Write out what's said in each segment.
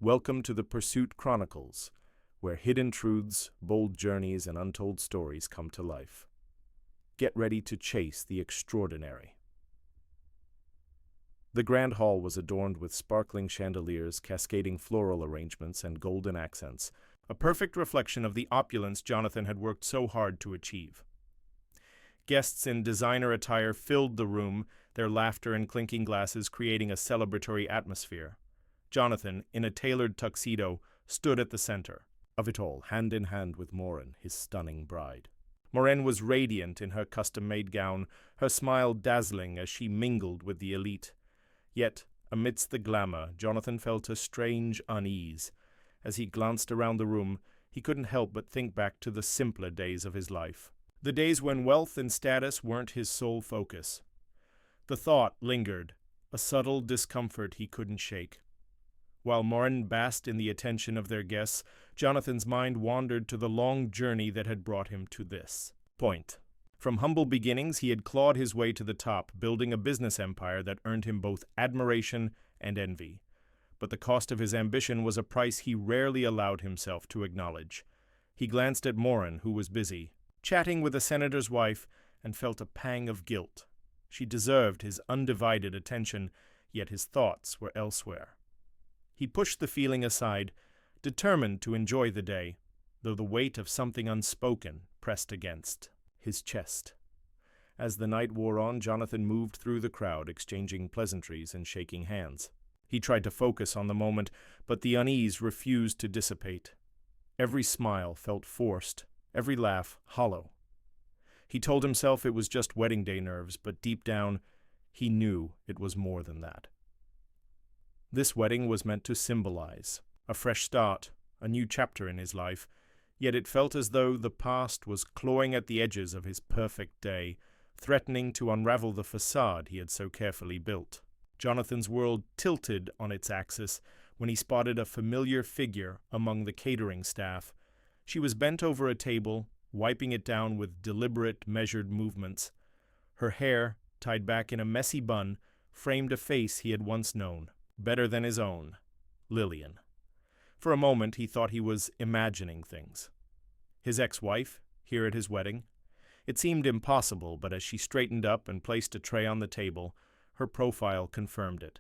Welcome to the Pursuit Chronicles, where hidden truths, bold journeys, and untold stories come to life. Get ready to chase the extraordinary. The grand hall was adorned with sparkling chandeliers, cascading floral arrangements, and golden accents, a perfect reflection of the opulence Jonathan had worked so hard to achieve. Guests in designer attire filled the room, their laughter and clinking glasses creating a celebratory atmosphere. Jonathan, in a tailored tuxedo, stood at the center of it all, hand in hand with Maureen, his stunning bride. Maureen was radiant in her custom-made gown, her smile dazzling as she mingled with the elite. Yet, amidst the glamour, Jonathan felt a strange unease. As he glanced around the room, he couldn't help but think back to the simpler days of his life. The days when wealth and status weren't his sole focus. The thought lingered, a subtle discomfort he couldn't shake. While Maureen basked in the attention of their guests, Jonathan's mind wandered to the long journey that had brought him to this point. From humble beginnings, he had clawed his way to the top, building a business empire that earned him both admiration and envy. But the cost of his ambition was a price he rarely allowed himself to acknowledge. He glanced at Maureen, who was busy, chatting with a senator's wife, and felt a pang of guilt. She deserved his undivided attention, yet his thoughts were elsewhere. He pushed the feeling aside, determined to enjoy the day, though the weight of something unspoken pressed against his chest. As the night wore on, Jonathan moved through the crowd, exchanging pleasantries and shaking hands. He tried to focus on the moment, but the unease refused to dissipate. Every smile felt forced, every laugh hollow. He told himself it was just wedding day nerves, but deep down, he knew it was more than that. This wedding was meant to symbolize a fresh start, a new chapter in his life, yet it felt as though the past was clawing at the edges of his perfect day, threatening to unravel the facade he had so carefully built. Jonathan's world tilted on its axis when he spotted a familiar figure among the catering staff. She was bent over a table, wiping it down with deliberate, measured movements. Her hair, tied back in a messy bun, framed a face he had once known, better than his own, Lillian. For a moment he thought he was imagining things. His ex-wife, here at his wedding? It seemed impossible, but as she straightened up and placed a tray on the table, her profile confirmed it.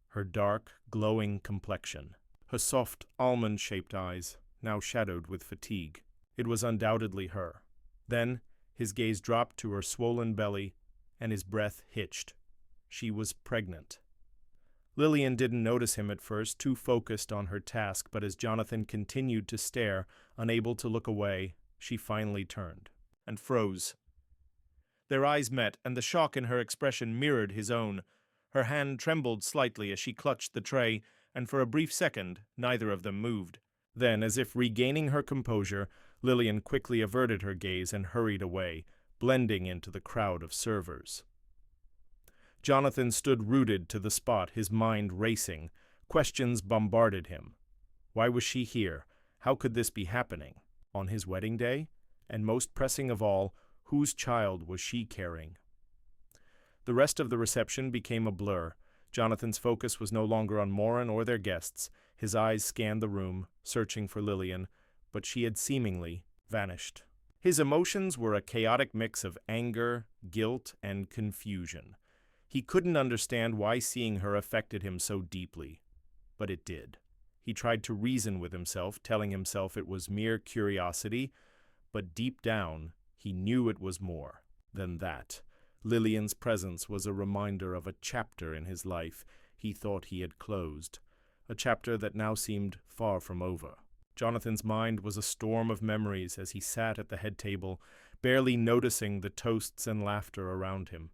Her dark, glowing complexion, her soft, almond-shaped eyes, now shadowed with fatigue. It was undoubtedly her. Then, his gaze dropped to her swollen belly, and his breath hitched. She was pregnant. Lillian didn't notice him at first, too focused on her task, but as Jonathan continued to stare, unable to look away, she finally turned and froze. Their eyes met, and the shock in her expression mirrored his own. Her hand trembled slightly as she clutched the tray, and for a brief second, neither of them moved. Then, as if regaining her composure, Lillian quickly averted her gaze and hurried away, blending into the crowd of servers. Jonathan stood rooted to the spot, his mind racing. Questions bombarded him. Why was she here? How could this be happening? On his wedding day? And most pressing of all, whose child was she carrying? The rest of the reception became a blur. Jonathan's focus was no longer on Maureen or their guests. His eyes scanned the room, searching for Lillian, but she had seemingly vanished. His emotions were a chaotic mix of anger, guilt, and confusion. He couldn't understand why seeing her affected him so deeply, but it did. He tried to reason with himself, telling himself it was mere curiosity, but deep down, he knew it was more than that. Lillian's presence was a reminder of a chapter in his life he thought he had closed, a chapter that now seemed far from over. Jonathan's mind was a storm of memories as he sat at the head table, barely noticing the toasts and laughter around him.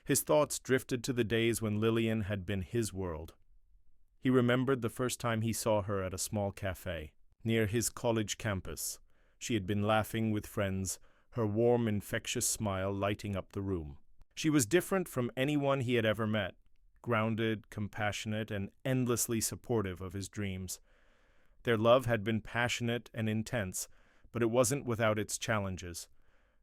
His thoughts drifted to the days when Lillian had been his world. He remembered the first time he saw her at a small cafe near his college campus. She had been laughing with friends, her warm, infectious smile lighting up the room. She was different from anyone he had ever met, grounded, compassionate, and endlessly supportive of his dreams. Their love had been passionate and intense, but it wasn't without its challenges.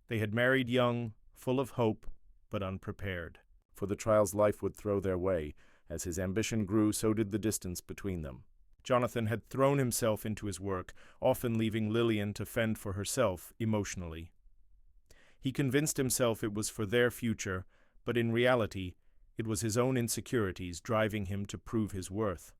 They had married young, full of hope, but unprepared for the trials life would throw their way. As his ambition grew, so did the distance between them. Jonathan had thrown himself into his work, often leaving Lillian to fend for herself emotionally. He convinced himself it was for their future, but in reality, it was his own insecurities driving him to prove his worth.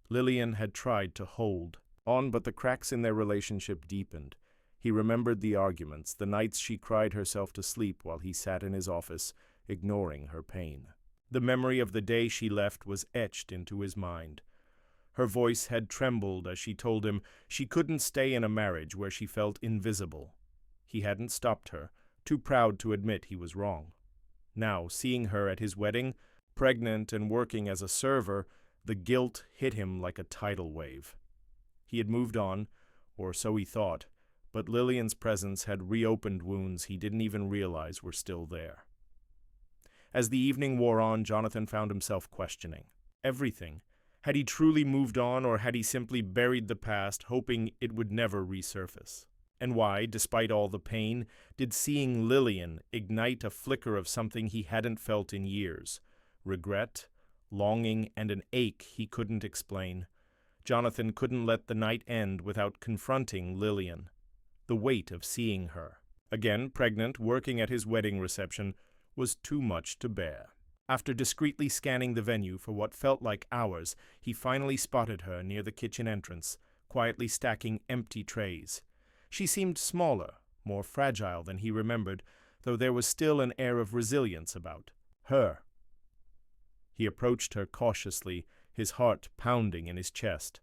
Lillian had tried to hold on, but the cracks in their relationship deepened. He remembered the arguments, the nights she cried herself to sleep while he sat in his office, ignoring her pain. The memory of the day she left was etched into his mind. Her voice had trembled as she told him she couldn't stay in a marriage where she felt invisible. He hadn't stopped her, too proud to admit he was wrong. Now, seeing her at his wedding, pregnant and working as a server, the guilt hit him like a tidal wave. He had moved on, or so he thought, but Lillian's presence had reopened wounds he didn't even realize were still there. As the evening wore on, Jonathan found himself questioning everything. Had he truly moved on, or had he simply buried the past, hoping it would never resurface? And why, despite all the pain, did seeing Lillian ignite a flicker of something he hadn't felt in years? Regret, longing, and an ache he couldn't explain. Jonathan couldn't let the night end without confronting Lillian. The weight of seeing her, again pregnant, working at his wedding reception, was too much to bear. After discreetly scanning the venue for what felt like hours, he finally spotted her near the kitchen entrance, quietly stacking empty trays. She seemed smaller, more fragile than he remembered, though there was still an air of resilience about her. He approached her cautiously, his heart pounding in his chest.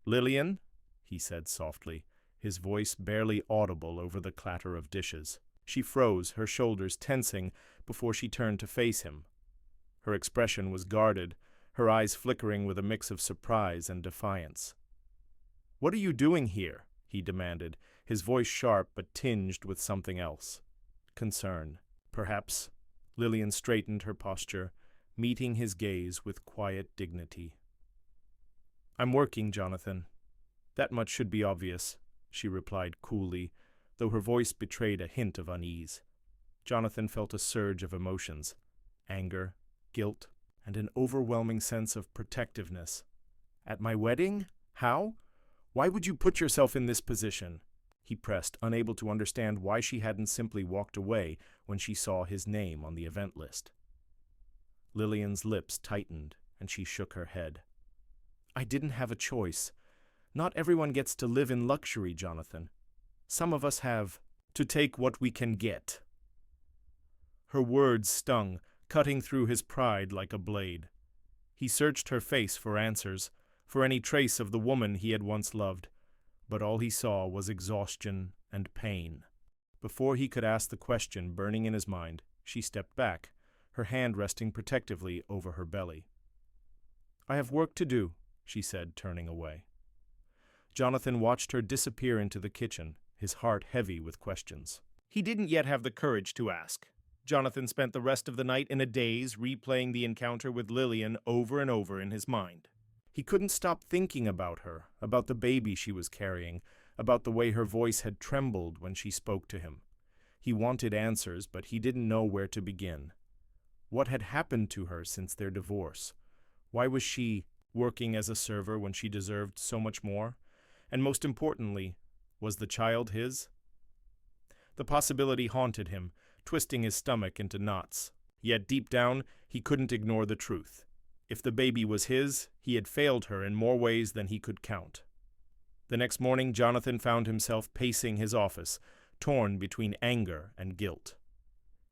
"Lillian?" he said softly, his voice barely audible over the clatter of dishes. She froze, her shoulders tensing, before she turned to face him. Her expression was guarded, her eyes flickering with a mix of surprise and defiance. "What are you doing here?" he demanded, his voice sharp but tinged with something else. Concern, perhaps. Lillian straightened her posture, meeting his gaze with quiet dignity. "I'm working, Jonathan. That much should be obvious," she replied coolly, though her voice betrayed a hint of unease. Jonathan felt a surge of emotions, anger, guilt, and an overwhelming sense of protectiveness. "At my wedding? How? Why would you put yourself in this position?" he pressed, unable to understand why she hadn't simply walked away when she saw his name on the event list. Lillian's lips tightened, and she shook her head. "I didn't have a choice. Not everyone gets to live in luxury, Jonathan. Some of us have to take what we can get." Her words stung, cutting through his pride like a blade. He searched her face for answers, for any trace of the woman he had once loved, but all he saw was exhaustion and pain. Before he could ask the question burning in his mind, she stepped back, her hand resting protectively over her belly. "I have work to do," she said, turning away. Jonathan watched her disappear into the kitchen, his heart heavy with questions. He didn't yet have the courage to ask. Jonathan spent the rest of the night in a daze, replaying the encounter with Lillian over and over in his mind. He couldn't stop thinking about her, about the baby she was carrying, about the way her voice had trembled when she spoke to him. He wanted answers, but he didn't know where to begin. What had happened to her since their divorce? Why was she working as a server when she deserved so much more? And most importantly, was the child his? The possibility haunted him, twisting his stomach into knots. Yet deep down, he couldn't ignore the truth. If the baby was his, he had failed her in more ways than he could count. The next morning, Jonathan found himself pacing his office, torn between anger and guilt.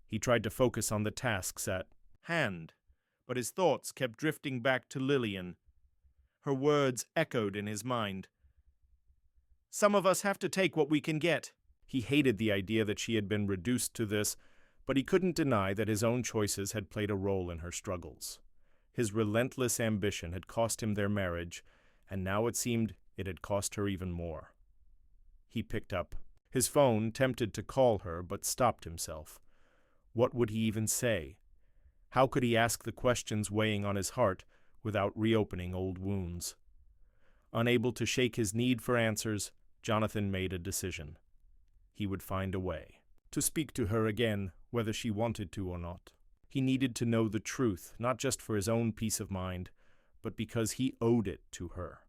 He tried to focus on the tasks at hand, but his thoughts kept drifting back to Lillian. Her words echoed in his mind. "Some of us have to take what we can get." He hated the idea that she had been reduced to this, but he couldn't deny that his own choices had played a role in her struggles. His relentless ambition had cost him their marriage, and now it seemed it had cost her even more. He picked up his phone, tempted to call her, but stopped himself. What would he even say? How could he ask the questions weighing on his heart without reopening old wounds? Unable to shake his need for answers, Jonathan made a decision. He would find a way to speak to her again, whether she wanted to or not. He needed to know the truth, not just for his own peace of mind, but because he owed it to her.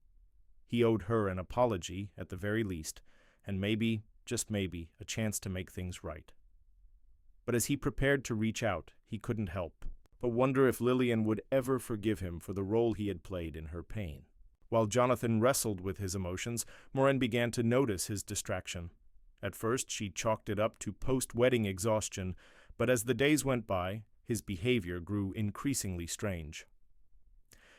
He owed her an apology, at the very least, and maybe, just maybe, a chance to make things right. But as he prepared to reach out, he couldn't help but wonder if Lillian would ever forgive him for the role he had played in her pain. While Jonathan wrestled with his emotions, Morin began to notice his distraction. At first, she chalked it up to post-wedding exhaustion, but as the days went by, his behavior grew increasingly strange.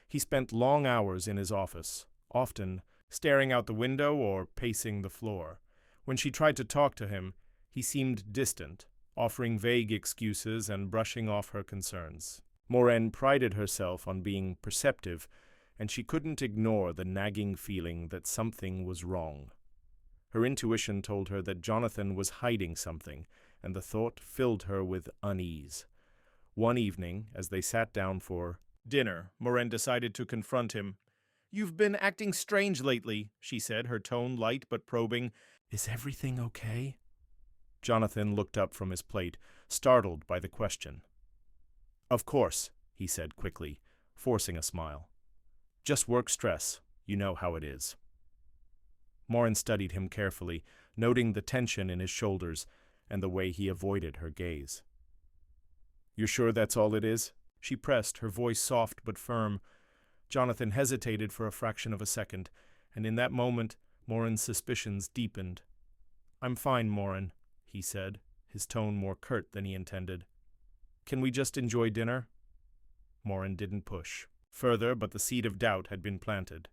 He spent long hours in his office, often staring out the window or pacing the floor. When she tried to talk to him, he seemed distant, offering vague excuses and brushing off her concerns. Morin prided herself on being perceptive, and she couldn't ignore the nagging feeling that something was wrong. Her intuition told her that Jonathan was hiding something, and the thought filled her with unease. One evening, as they sat down for dinner, Morin decided to confront him. "You've been acting strange lately," she said, her tone light but probing. "Is everything okay?" Jonathan looked up from his plate, startled by the question. "Of course," he said quickly, forcing a smile. "Just work stress. You know how it is." Morin studied him carefully, noting the tension in his shoulders and the way he avoided her gaze. "You're sure that's all it is?" she pressed, her voice soft but firm. Jonathan hesitated for a fraction of a second, and in that moment, Morin's suspicions deepened. "I'm fine, Morin," he said, his tone more curt than he intended. "Can we just enjoy dinner?" Morin didn't push further, but the seed of doubt had been planted.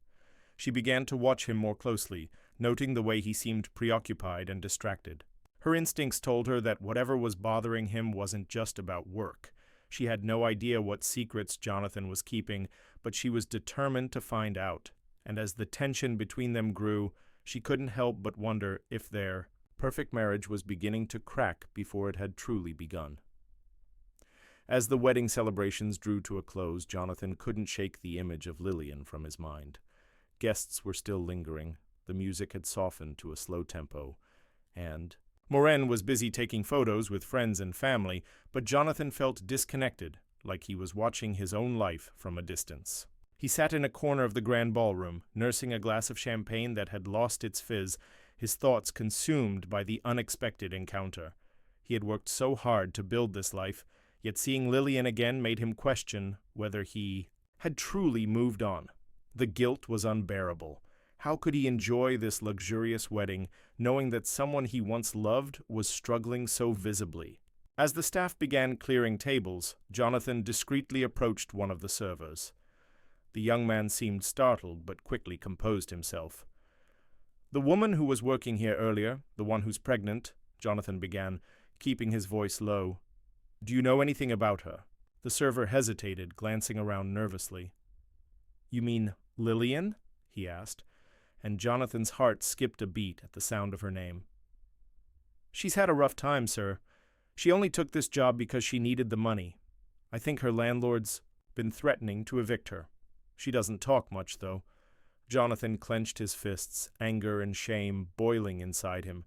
She began to watch him more closely, noting the way he seemed preoccupied and distracted. Her instincts told her that whatever was bothering him wasn't just about work. She had no idea what secrets Jonathan was keeping, but she was determined to find out. And as the tension between them grew, she couldn't help but wonder if their perfect marriage was beginning to crack before it had truly begun. As the wedding celebrations drew to a close, Jonathan couldn't shake the image of Lillian from his mind. Guests were still lingering, the music had softened to a slow tempo, and Morin was busy taking photos with friends and family, but Jonathan felt disconnected, like he was watching his own life from a distance. He sat in a corner of the grand ballroom, nursing a glass of champagne that had lost its fizz, his thoughts consumed by the unexpected encounter. He had worked so hard to build this life, yet seeing Lillian again made him question whether he had truly moved on. The guilt was unbearable. How could he enjoy this luxurious wedding, knowing that someone he once loved was struggling so visibly? As the staff began clearing tables, Jonathan discreetly approached one of the servers. The young man seemed startled, but quickly composed himself. "The woman who was working here earlier, the one who's pregnant," Jonathan began, keeping his voice low. "Do you know anything about her?" The server hesitated, glancing around nervously. "You mean Lillian?" he asked, and Jonathan's heart skipped a beat at the sound of her name. "She's had a rough time, sir. She only took this job because she needed the money. I think her landlord's been threatening to evict her. She doesn't talk much, though." Jonathan clenched his fists, anger and shame boiling inside him.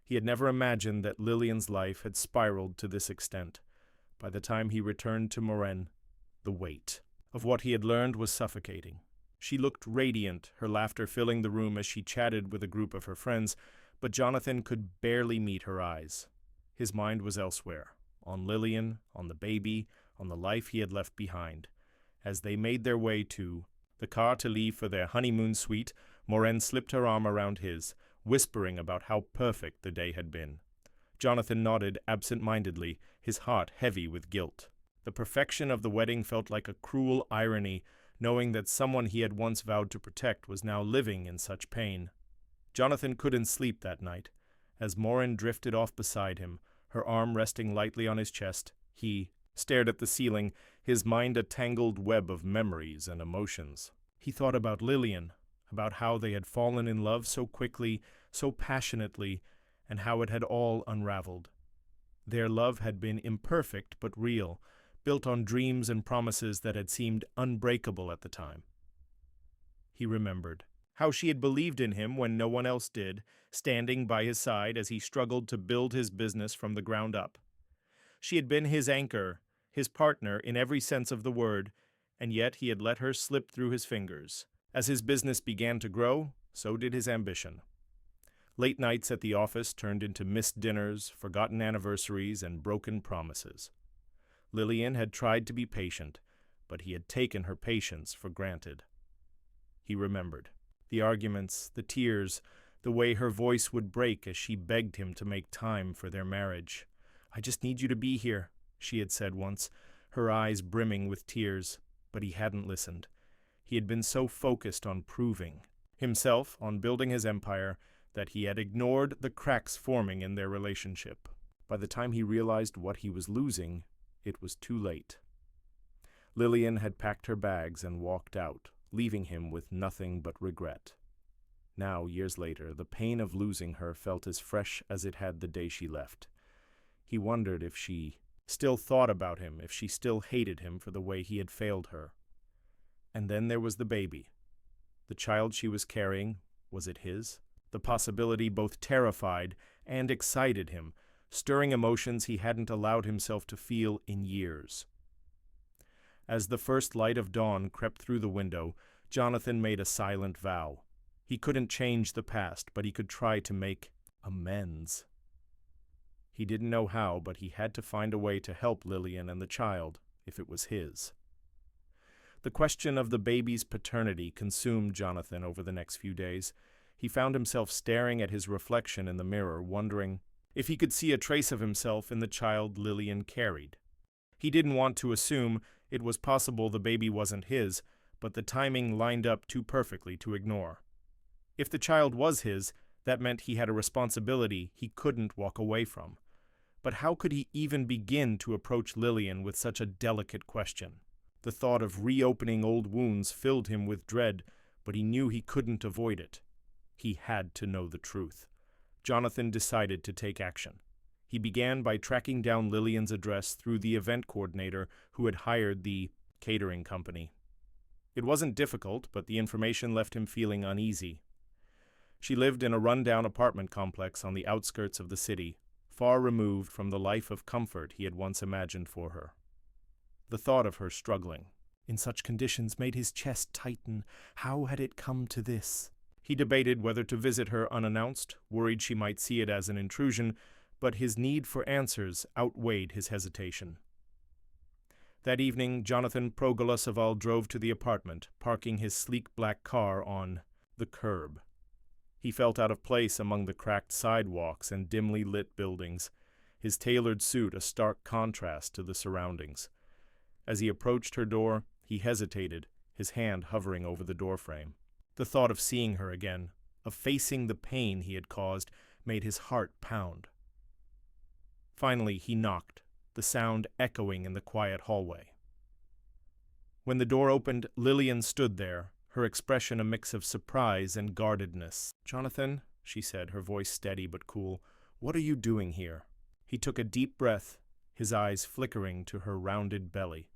He had never imagined that Lillian's life had spiraled to this extent. By the time he returned to Morin, the weight of what he had learned was suffocating. She looked radiant, her laughter filling the room as she chatted with a group of her friends, but Jonathan could barely meet her eyes. His mind was elsewhere, on Lillian, on the baby, on the life he had left behind. As they made their way to the car to leave for their honeymoon suite, Morin slipped her arm around his, whispering about how perfect the day had been. Jonathan nodded absent-mindedly, his heart heavy with guilt. The perfection of the wedding felt like a cruel irony, knowing that someone he had once vowed to protect was now living in such pain. Jonathan couldn't sleep that night. As Morin drifted off beside him, her arm resting lightly on his chest, he stared at the ceiling, his mind a tangled web of memories and emotions. He thought about Lillian, about how they had fallen in love so quickly, so passionately, and how it had all unraveled. Their love had been imperfect but real, built on dreams and promises that had seemed unbreakable at the time. He remembered how she had believed in him when no one else did, standing by his side as he struggled to build his business from the ground up. She had been his anchor, his partner in every sense of the word, and yet he had let her slip through his fingers. As his business began to grow, so did his ambition. Late nights at the office turned into missed dinners, forgotten anniversaries, and broken promises. Lillian had tried to be patient, but he had taken her patience for granted. He remembered. The arguments, the tears, the way her voice would break as she begged him to make time for their marriage. "I just need you to be here," she had said once, her eyes brimming with tears, but he hadn't listened. He had been so focused on proving himself, on building his empire, that he had ignored the cracks forming in their relationship. By the time he realized what he was losing, it was too late. Lillian had packed her bags and walked out, leaving him with nothing but regret. Now, years later, the pain of losing her felt as fresh as it had the day she left. He wondered if she still thought about him, if she still hated him for the way he had failed her. And then there was the baby. The child she was carrying, was it his? The possibility both terrified and excited him, stirring emotions he hadn't allowed himself to feel in years. As the first light of dawn crept through the window, Jonathan made a silent vow. He couldn't change the past, but he could try to make amends. He didn't know how, but he had to find a way to help Lillian and the child, if it was his. The question of the baby's paternity consumed Jonathan over the next few days. He found himself staring at his reflection in the mirror, wondering if he could see a trace of himself in the child Lillian carried. He didn't want to assume it was possible the baby wasn't his, but the timing lined up too perfectly to ignore. If the child was his, that meant he had a responsibility he couldn't walk away from. But how could he even begin to approach Lillian with such a delicate question? The thought of reopening old wounds filled him with dread, but he knew he couldn't avoid it. He had to know the truth. Jonathan decided to take action. He began by tracking down Lillian's address through the event coordinator who had hired the catering company. It wasn't difficult, but the information left him feeling uneasy. She lived in a run-down apartment complex on the outskirts of the city, far removed from the life of comfort he had once imagined for her. The thought of her struggling in such conditions made his chest tighten. How had it come to this? He debated whether to visit her unannounced, worried she might see it as an intrusion, but his need for answers outweighed his hesitation. That evening, Jonathan Progolaseval drove to the apartment, parking his sleek black car on the curb. He felt out of place among the cracked sidewalks and dimly lit buildings, his tailored suit a stark contrast to the surroundings. As he approached her door, he hesitated, his hand hovering over the doorframe. The thought of seeing her again, of facing the pain he had caused, made his heart pound. Finally, he knocked, the sound echoing in the quiet hallway. When the door opened, Lillian stood there, her expression a mix of surprise and guardedness. "Jonathan," she said, her voice steady but cool, "what are you doing here?" He took a deep breath, his eyes flickering to her rounded belly.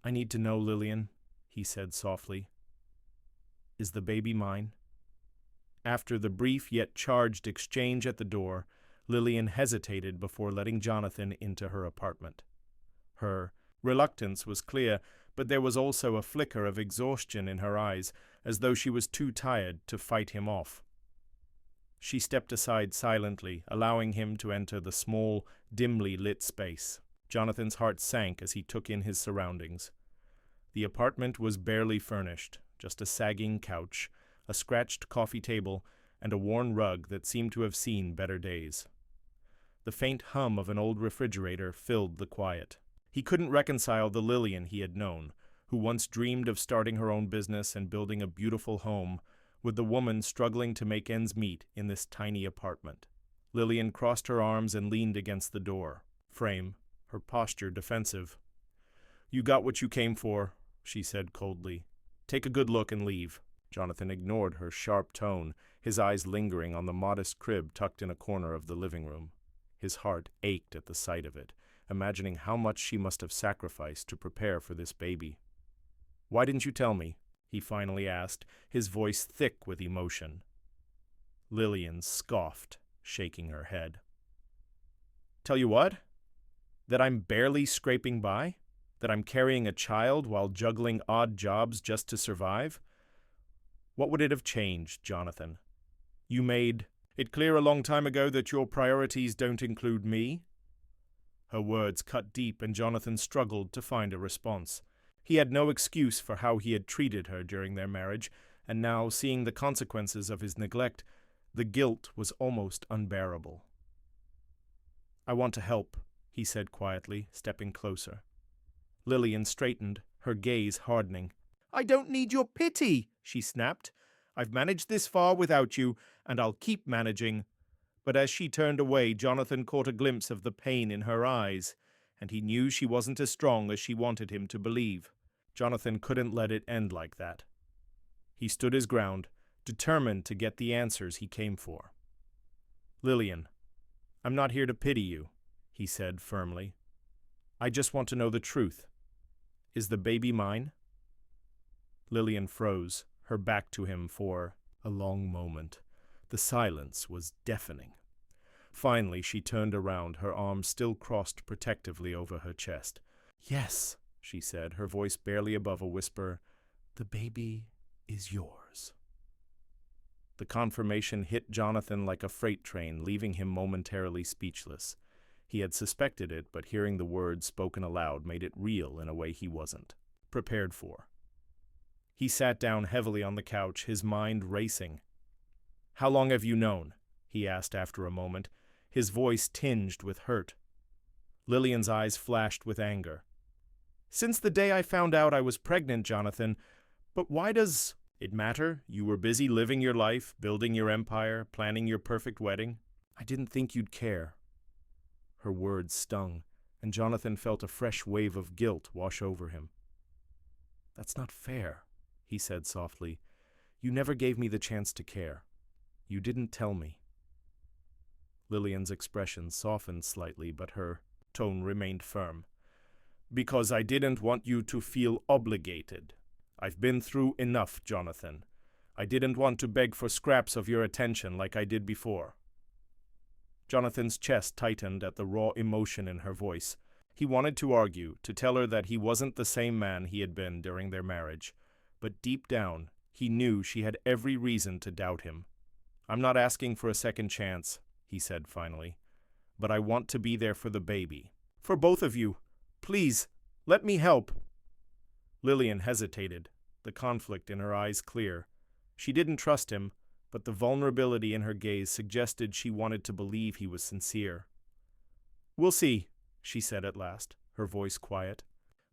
"I need to know, Lillian," he said softly. "Is the baby mine?" After the brief yet charged exchange at the door, Lillian hesitated before letting Jonathan into her apartment. Her reluctance was clear, but there was also a flicker of exhaustion in her eyes, as though she was too tired to fight him off. She stepped aside silently, allowing him to enter the small, dimly lit space. Jonathan's heart sank as he took in his surroundings. The apartment was barely furnished, just a sagging couch, a scratched coffee table, and a worn rug that seemed to have seen better days. The faint hum of an old refrigerator filled the quiet. He couldn't reconcile the Lillian he had known, who once dreamed of starting her own business and building a beautiful home, with the woman struggling to make ends meet in this tiny apartment. Lillian crossed her arms and leaned against the door frame, her posture defensive. "You got what you came for," she said coldly. "Take a good look and leave." Jonathan ignored her sharp tone, his eyes lingering on the modest crib tucked in a corner of the living room. His heart ached at the sight of it, imagining how much she must have sacrificed to prepare for this baby. "Why didn't you tell me?" he finally asked, his voice thick with emotion. Lillian scoffed, shaking her head. "Tell you what? That I'm barely scraping by? That I'm carrying a child while juggling odd jobs just to survive? What would it have changed, Jonathan? You made it clear a long time ago that your priorities don't include me? Her words cut deep, and Jonathan struggled to find a response. He had no excuse for how he had treated her during their marriage, and now, seeing the consequences of his neglect, the guilt was almost unbearable. I want to help, he said quietly, stepping closer. Lillian straightened, her gaze hardening. I don't need your pity, she snapped. I've managed this far without you, and I'll keep managing. But as she turned away, Jonathan caught a glimpse of the pain in her eyes, and he knew she wasn't as strong as she wanted him to believe. Jonathan couldn't let it end like that. He stood his ground, determined to get the answers he came for. Lillian, I'm not here to pity you, he said firmly. I just want to know the truth. Is the baby mine? Lillian froze, her back to him for a long moment. The silence was deafening. Finally, she turned around, her arms still crossed protectively over her chest. Yes, she said, her voice barely above a whisper. The baby is yours. The confirmation hit Jonathan like a freight train, leaving him momentarily speechless. He had suspected it, but hearing the words spoken aloud made it real in a way he wasn't prepared for. He sat down heavily on the couch, his mind racing. How long have you known? He asked after a moment, his voice tinged with hurt. Lillian's eyes flashed with anger. Since the day I found out I was pregnant, Jonathan. But why does it matter? You were busy living your life, building your empire, planning your perfect wedding. I didn't think you'd care. Her words stung, and Jonathan felt a fresh wave of guilt wash over him. That's not fair, he said softly. You never gave me the chance to care. You didn't tell me. Lillian's expression softened slightly, but her tone remained firm. Because I didn't want you to feel obligated. I've been through enough, Jonathan. I didn't want to beg for scraps of your attention like I did before. Jonathan's chest tightened at the raw emotion in her voice. He wanted to argue, to tell her that he wasn't the same man he had been during their marriage, but deep down, he knew she had every reason to doubt him. I'm not asking for a second chance, he said finally, but I want to be there for the baby. For both of you. Please, let me help. Lillian hesitated, the conflict in her eyes clear. She didn't trust him, but the vulnerability in her gaze suggested she wanted to believe he was sincere. We'll see, she said at last, her voice quiet.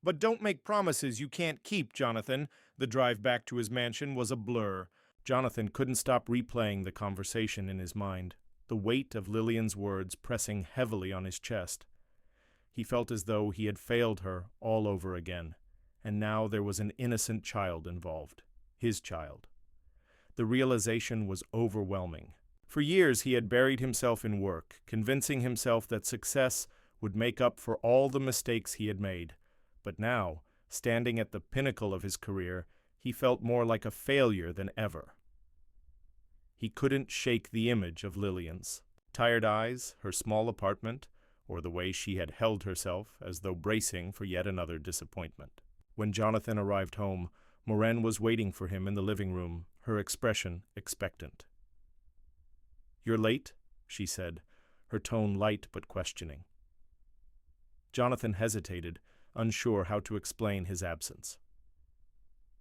But don't make promises you can't keep, Jonathan. The drive back to his mansion was a blur. Jonathan couldn't stop replaying the conversation in his mind, the weight of Lillian's words pressing heavily on his chest. He felt as though he had failed her all over again, and now there was an innocent child involved, his child. The realization was overwhelming. For years he had buried himself in work, convincing himself that success would make up for all the mistakes he had made. But now, standing at the pinnacle of his career, he felt more like a failure than ever. He couldn't shake the image of Lillian's tired eyes, her small apartment, or the way she had held herself as though bracing for yet another disappointment. When Jonathan arrived home, Moraine was waiting for him in the living room, her expression expectant. You're late, she said, her tone light but questioning. Jonathan hesitated, unsure how to explain his absence.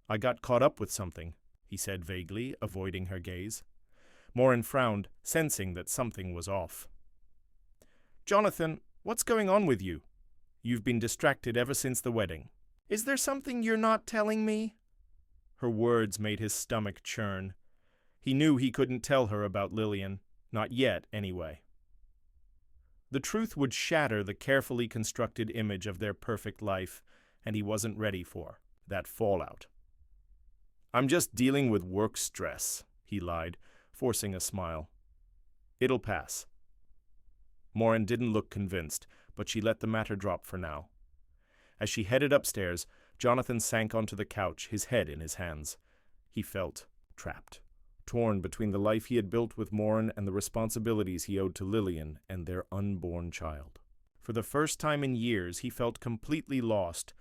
I got caught up with something, he said vaguely, avoiding her gaze. Moraine frowned, sensing that something was off. Jonathan, what's going on with you? You've been distracted ever since the wedding. Is there something you're not telling me? Her words made his stomach churn. He knew he couldn't tell her about Lillian, not yet anyway. The truth would shatter the carefully constructed image of their perfect life, and he wasn't ready for that fallout. I'm just dealing with work stress, he lied, forcing a smile. It'll pass. Moraine didn't look convinced, but she let the matter drop for now. As she headed upstairs, Jonathan sank onto the couch, his head in his hands. He felt trapped, torn between the life he had built with Moraine and the responsibilities he owed to Lillian and their unborn child. For the first time in years, he felt completely lost,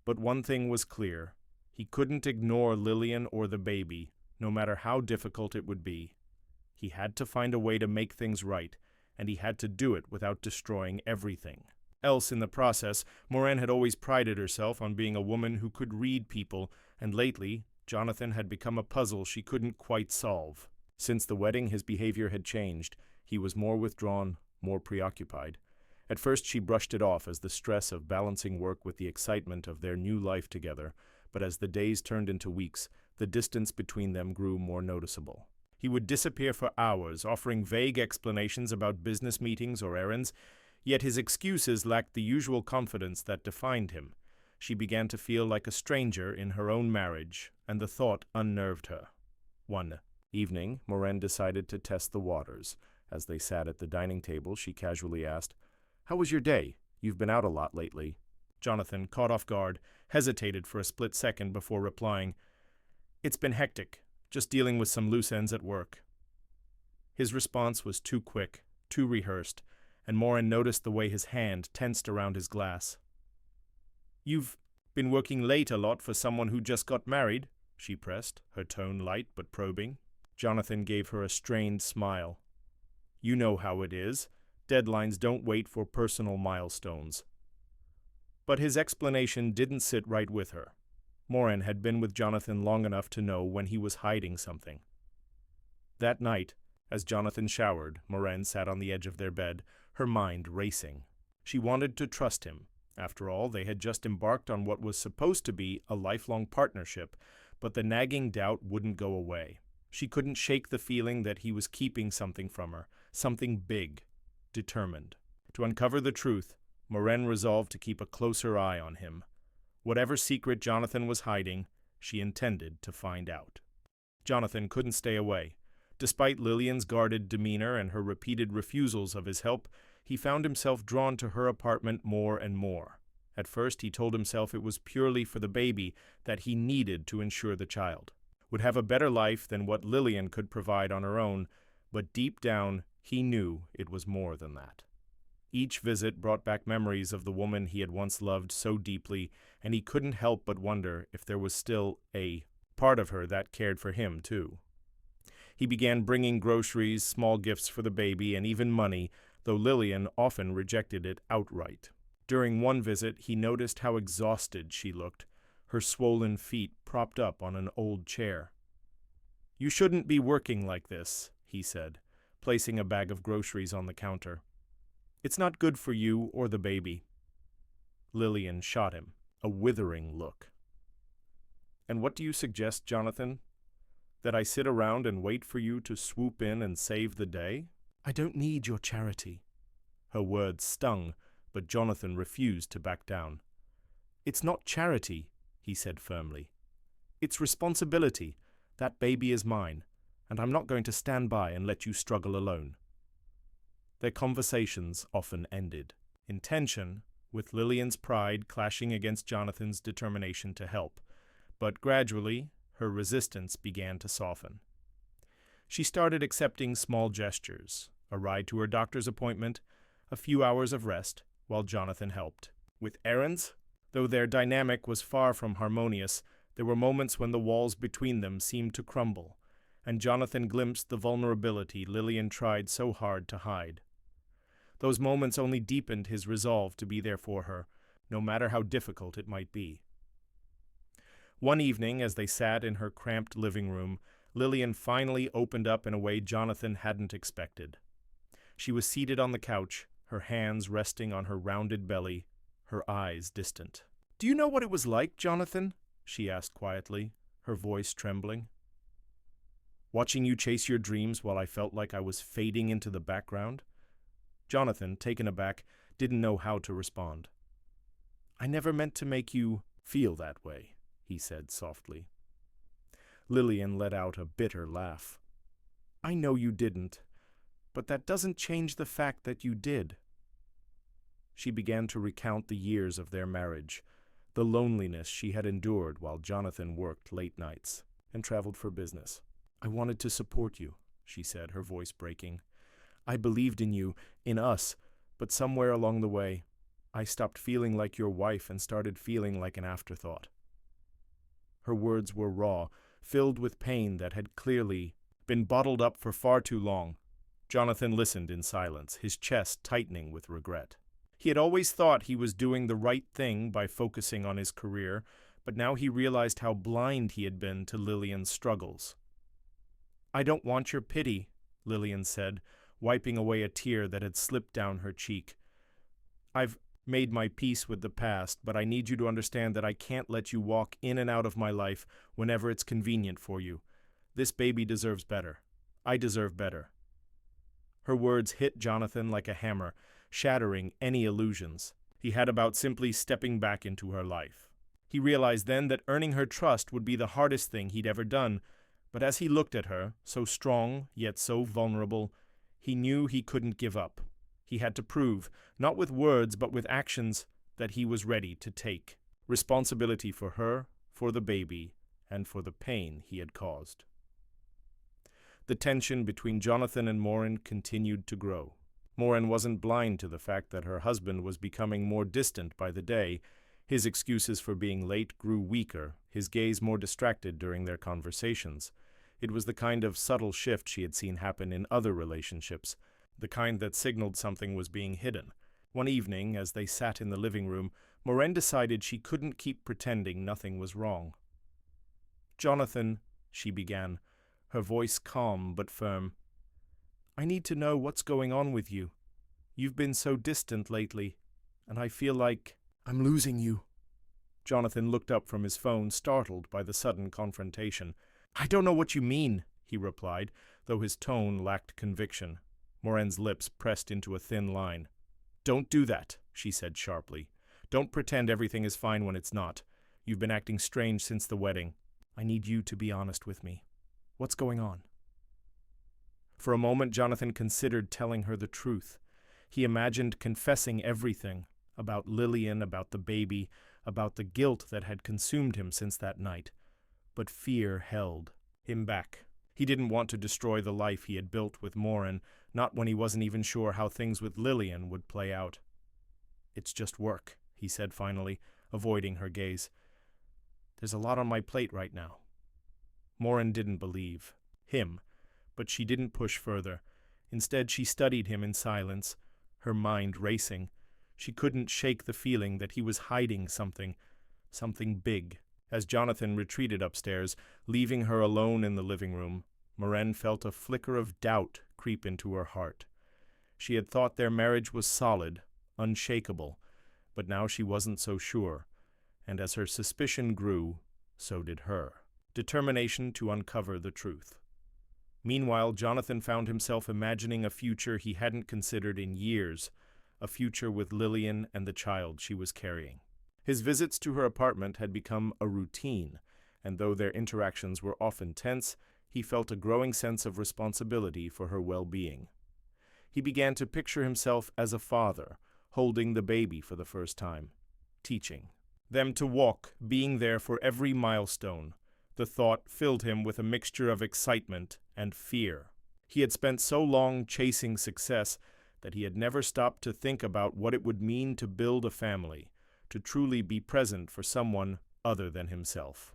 But one thing was clear. He couldn't ignore Lillian or the baby, no matter how difficult it would be. He had to find a way to make things right, and he had to do it without destroying everything. Else, in the process, Moran had always prided herself on being a woman who could read people, and lately, Jonathan had become a puzzle she couldn't quite solve. Since the wedding, his behavior had changed. He was more withdrawn, more preoccupied. At first, she brushed it off as the stress of balancing work with the excitement of their new life together, but as the days turned into weeks, the distance between them grew more noticeable. He would disappear for hours, offering vague explanations about business meetings or errands, yet his excuses lacked the usual confidence that defined him. She began to feel like a stranger in her own marriage, and the thought unnerved her. One evening, Moran decided to test the waters. As they sat at the dining table, she casually asked, "How was your day? You've been out a lot lately." Jonathan, caught off guard, hesitated for a split second before replying, "It's been hectic, just dealing with some loose ends at work." His response was too quick, too rehearsed, and Moran noticed the way his hand tensed around his glass. "You've been working late a lot for someone who just got married?" she pressed, her tone light but probing. Jonathan gave her a strained smile. "You know how it is. Deadlines don't wait for personal milestones." But his explanation didn't sit right with her. Moran had been with Jonathan long enough to know when he was hiding something. That night, as Jonathan showered, Moran sat on the edge of their bed, her mind racing. She wanted to trust him. After all, they had just embarked on what was supposed to be a lifelong partnership, but the nagging doubt wouldn't go away. She couldn't shake the feeling that he was keeping something from her, something big, determined. To uncover the truth, Moran resolved to keep a closer eye on him. Whatever secret Jonathan was hiding, she intended to find out. Jonathan couldn't stay away. Despite Lillian's guarded demeanor and her repeated refusals of his help, he found himself drawn to her apartment more and more. At first, he told himself it was purely for the baby that he needed to ensure the child would have a better life than what Lillian could provide on her own, but deep down, he knew it was more than that. Each visit brought back memories of the woman he had once loved so deeply, and he couldn't help but wonder if there was still a part of her that cared for him, too. He began bringing groceries, small gifts for the baby, and even money, though Lillian often rejected it outright. During one visit, he noticed how exhausted she looked, her swollen feet propped up on an old chair. "You shouldn't be working like this," he said, placing a bag of groceries on the counter. "It's not good for you or the baby." Lillian shot him, a withering look. "And what do you suggest, Jonathan? That I sit around and wait for you to swoop in and save the day? I don't need your charity." Her words stung, but Jonathan refused to back down. "It's not charity," he said firmly. "It's responsibility. That baby is mine, and I'm not going to stand by and let you struggle alone." Their conversations often ended in tension, with Lillian's pride clashing against Jonathan's determination to help, but gradually her resistance began to soften. She started accepting small gestures, a ride to her doctor's appointment, a few hours of rest, while Jonathan helped. With errands, though their dynamic was far from harmonious, there were moments when the walls between them seemed to crumble, and Jonathan glimpsed the vulnerability Lillian tried so hard to hide. Those moments only deepened his resolve to be there for her, no matter how difficult it might be. One evening, as they sat in her cramped living room, Lillian finally opened up in a way Jonathan hadn't expected. She was seated on the couch, her hands resting on her rounded belly, her eyes distant. "Do you know what it was like, Jonathan?" she asked quietly, her voice trembling. "Watching you chase your dreams while I felt like I was fading into the background?" Jonathan, taken aback, didn't know how to respond. "I never meant to make you feel that way," he said softly. Lillian let out a bitter laugh. "I know you didn't, but that doesn't change the fact that you did." She began to recount the years of their marriage, the loneliness she had endured while Jonathan worked late nights and traveled for business. "I wanted to support you," she said, her voice breaking. "I believed in you, in us, but somewhere along the way, I stopped feeling like your wife and started feeling like an afterthought." Her words were raw, filled with pain that had clearly been bottled up for far too long. Jonathan listened in silence, his chest tightening with regret. He had always thought he was doing the right thing by focusing on his career, but now he realized how blind he had been to Lillian's struggles. "I don't want your pity," Lillian said, wiping away a tear that had slipped down her cheek. "I've made my peace with the past, but I need you to understand that I can't let you walk in and out of my life whenever it's convenient for you. This baby deserves better. I deserve better." Her words hit Jonathan like a hammer, shattering any illusions he had about simply stepping back into her life. He realized then that earning her trust would be the hardest thing he'd ever done, but as he looked at her, so strong yet so vulnerable, he knew he couldn't give up. He had to prove, not with words but with actions, that he was ready to take responsibility for her, for the baby, and for the pain he had caused. The tension between Jonathan and Morin continued to grow. Morin wasn't blind to the fact that her husband was becoming more distant by the day. His excuses for being late grew weaker, his gaze more distracted during their conversations. It was the kind of subtle shift she had seen happen in other relationships, the kind that signaled something was being hidden. One evening, as they sat in the living room, Morin decided she couldn't keep pretending nothing was wrong. "Jonathan," she began, her voice calm but firm, "I need to know what's going on with you. You've been so distant lately, and I feel like I'm losing you." Jonathan looked up from his phone, startled by the sudden confrontation. "I don't know what you mean," he replied, though his tone lacked conviction. Morin's lips pressed into a thin line. "Don't do that," she said sharply. "Don't pretend everything is fine when it's not. You've been acting strange since the wedding. I need you to be honest with me. What's going on?" For a moment, Jonathan considered telling her the truth. He imagined confessing everything, about Lillian, about the baby, about the guilt that had consumed him since that night. But fear held him back. He didn't want to destroy the life he had built with Morin, not when he wasn't even sure how things with Lillian would play out. "It's just work," he said finally, avoiding her gaze. "There's a lot on my plate right now." Morin didn't believe him, but she didn't push further. Instead, she studied him in silence, her mind racing. She couldn't shake the feeling that he was hiding something big. As Jonathan retreated upstairs, leaving her alone in the living room, Morin felt a flicker of doubt creep into her heart. She had thought their marriage was solid, unshakable, but now she wasn't so sure, and as her suspicion grew, so did her determination to uncover the truth. Meanwhile, Jonathan found himself imagining a future he hadn't considered in years, a future with Lillian and the child she was carrying. His visits to her apartment had become a routine, and though their interactions were often tense, he felt a growing sense of responsibility for her well-being. He began to picture himself as a father, holding the baby for the first time, teaching them to walk, being there for every milestone. The thought filled him with a mixture of excitement and fear. He had spent so long chasing success that he had never stopped to think about what it would mean to build a family, to truly be present for someone other than himself.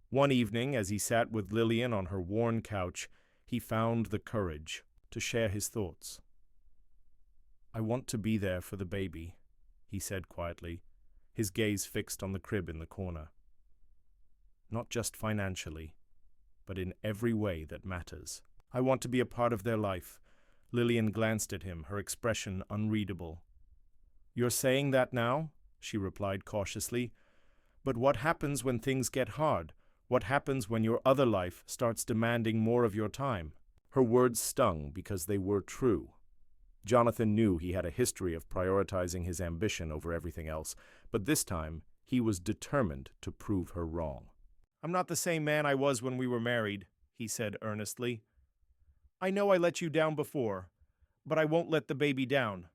One evening, as he sat with Lillian on her worn couch, he found the courage to share his thoughts. "I want to be there for the baby," he said quietly, his gaze fixed on the crib in the corner. "Not just financially, but in every way that matters. I want to be a part of their life." Lillian glanced at him, her expression unreadable. "You're saying that now?" she replied cautiously. "But what happens when things get hard? What happens when your other life starts demanding more of your time?" Her words stung because they were true. Jonathan knew he had a history of prioritizing his ambition over everything else, but this time he was determined to prove her wrong. "I'm not the same man I was when we were married," he said earnestly. "I know I let you down before, but I won't let the baby down.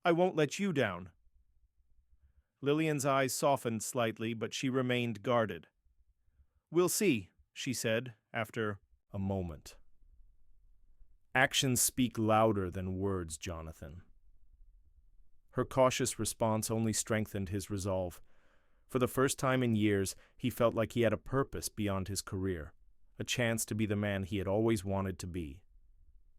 I won't let you down." Lillian's eyes softened slightly, but she remained guarded. "We'll see," she said, after a moment. "Actions speak louder than words, Jonathan." Her cautious response only strengthened his resolve. For the first time in years, he felt like he had a purpose beyond his career, a chance to be the man he had always wanted to be.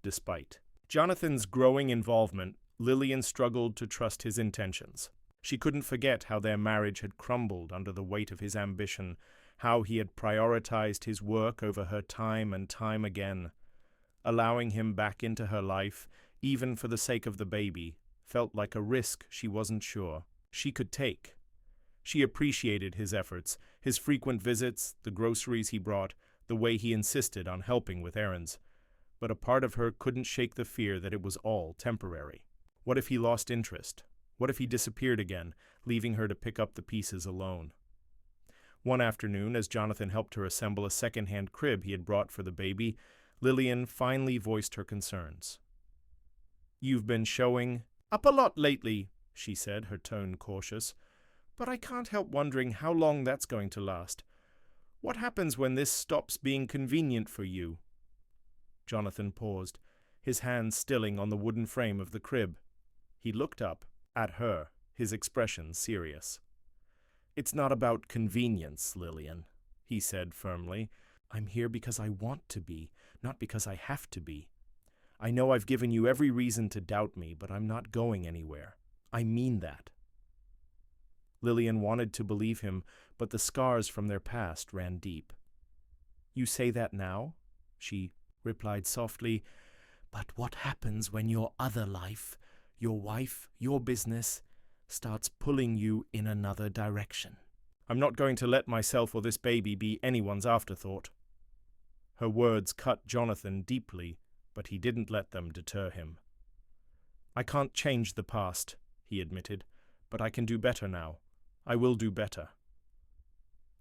Despite Jonathan's growing involvement, Lillian struggled to trust his intentions. She couldn't forget how their marriage had crumbled under the weight of his ambition, how he had prioritized his work over her time and time again. Allowing him back into her life, even for the sake of the baby, felt like a risk she wasn't sure she could take. She appreciated his efforts, his frequent visits, the groceries he brought, the way he insisted on helping with errands. But a part of her couldn't shake the fear that it was all temporary. What if he lost interest? What if he disappeared again, leaving her to pick up the pieces alone? One afternoon, as Jonathan helped her assemble a second-hand crib he had brought for the baby, Lillian finally voiced her concerns. "You've been showing up a lot lately," she said, her tone cautious. "But I can't help wondering how long that's going to last. What happens when this stops being convenient for you?" Jonathan paused, his hands stilling on the wooden frame of the crib. He looked up at her, his expression serious. "It's not about convenience, Lillian," he said firmly. "I'm here because I want to be, not because I have to be. I know I've given you every reason to doubt me, but I'm not going anywhere. I mean that." Lillian wanted to believe him, but the scars from their past ran deep. "You say that now?" she replied softly. "But what happens when your other life, your wife, your business, starts pulling you in another direction?" "I'm not going to let myself or this baby be anyone's afterthought." Her words cut Jonathan deeply, but he didn't let them deter him. "I can't change the past," he admitted, "but I can do better now. I will do better."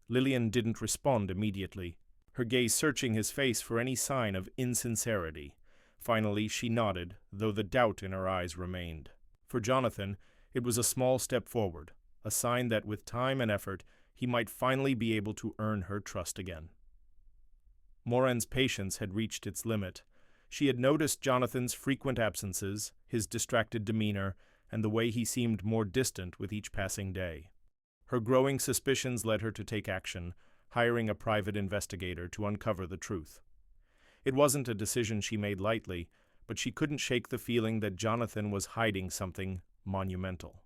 Lillian didn't respond immediately, her gaze searching his face for any sign of insincerity. Finally, she nodded, though the doubt in her eyes remained. For Jonathan, it was a small step forward, a sign that with time and effort, he might finally be able to earn her trust again. Morin's patience had reached its limit. She had noticed Jonathan's frequent absences, his distracted demeanor, and the way he seemed more distant with each passing day. Her growing suspicions led her to take action, hiring a private investigator to uncover the truth. It wasn't a decision she made lightly, but she couldn't shake the feeling that Jonathan was hiding something monumental.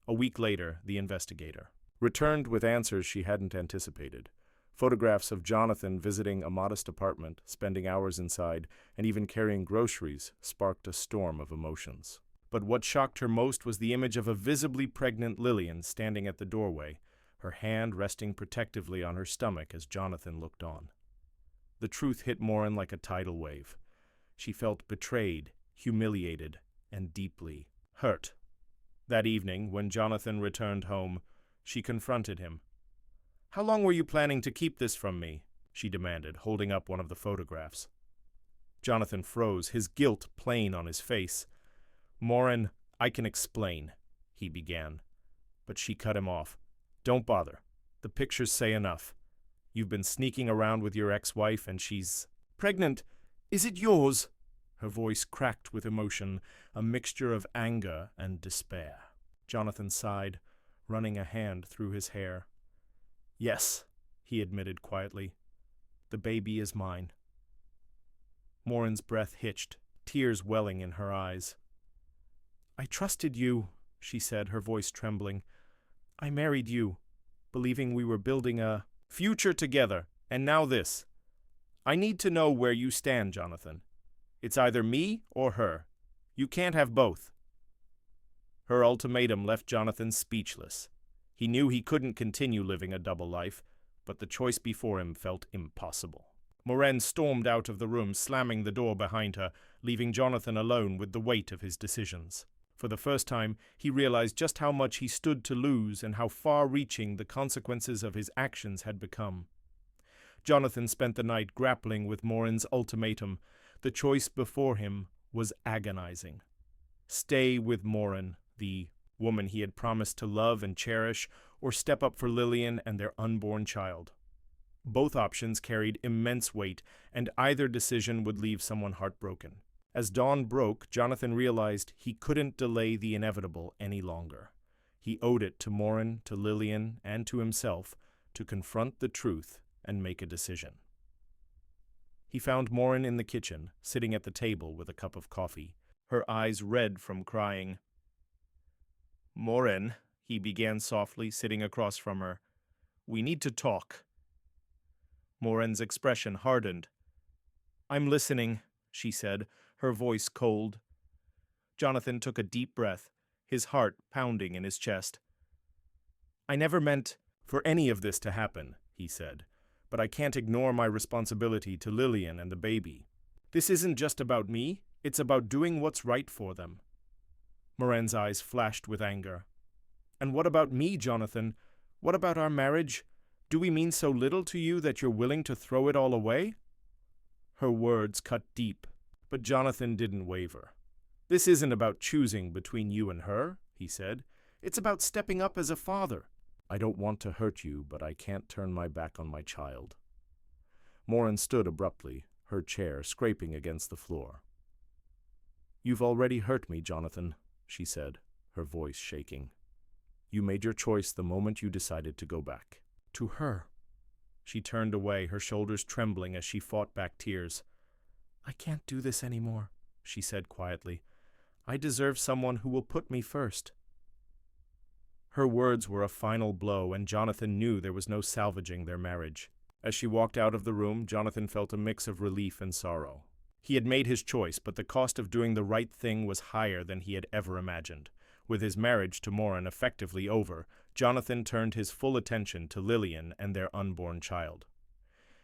A week later, the investigator returned with answers she hadn't anticipated. Photographs of Jonathan visiting a modest apartment, spending hours inside, and even carrying groceries sparked a storm of emotions. But what shocked her most was the image of a visibly pregnant Lillian standing at the doorway, her hand resting protectively on her stomach as Jonathan looked on. The truth hit Morin like a tidal wave. She felt betrayed, humiliated, and deeply hurt. That evening, when Jonathan returned home, she confronted him. "How long were you planning to keep this from me?" she demanded, holding up one of the photographs. Jonathan froze, his guilt plain on his face. "Morin, I can explain," he began. But she cut him off. "Don't bother. The pictures say enough. You've been sneaking around with your ex-wife and she's pregnant. Is it yours?" Her voice cracked with emotion, a mixture of anger and despair. Jonathan sighed, running a hand through his hair. "Yes," he admitted quietly. "The baby is mine." Morin's breath hitched, tears welling in her eyes. "I trusted you," she said, her voice trembling. "I married you, believing we were building a future together, and now this. I need to know where you stand, Jonathan. It's either me or her. You can't have both." Her ultimatum left Jonathan speechless. He knew he couldn't continue living a double life, but the choice before him felt impossible. Morin stormed out of the room, slamming the door behind her, leaving Jonathan alone with the weight of his decisions. For the first time, he realized just how much he stood to lose and how far-reaching the consequences of his actions had become. Jonathan spent the night grappling with Morin's ultimatum. The choice before him was agonizing. Stay with Morin, the woman he had promised to love and cherish, or step up for Lillian and their unborn child. Both options carried immense weight, and either decision would leave someone heartbroken. As dawn broke, Jonathan realized he couldn't delay the inevitable any longer. He owed it to Morin, to Lillian, and to himself to confront the truth and make a decision. He found Morin in the kitchen, sitting at the table with a cup of coffee, her eyes red from crying. "Morin," he began softly, sitting across from her, "we need to talk." Morin's expression hardened. "I'm listening," she said, her voice cold. Jonathan took a deep breath, his heart pounding in his chest. "I never meant for any of this to happen," he said, "but I can't ignore my responsibility to Lillian and the baby. This isn't just about me, it's about doing what's right for them." Morin's eyes flashed with anger. "And what about me, Jonathan? What about our marriage? Do we mean so little to you that you're willing to throw it all away?" Her words cut deep, but Jonathan didn't waver. "This isn't about choosing between you and her," he said. "It's about stepping up as a father. I don't want to hurt you, but I can't turn my back on my child." Morin stood abruptly, her chair scraping against the floor. "You've already hurt me, Jonathan," she said, her voice shaking. "You made your choice the moment you decided to go back. To her." She turned away, her shoulders trembling as she fought back tears. "I can't do this anymore," she said quietly. "I deserve someone who will put me first." Her words were a final blow, and Jonathan knew there was no salvaging their marriage. As she walked out of the room, Jonathan felt a mix of relief and sorrow. He had made his choice, but the cost of doing the right thing was higher than he had ever imagined. With his marriage to Morin effectively over, Jonathan turned his full attention to Lillian and their unborn child.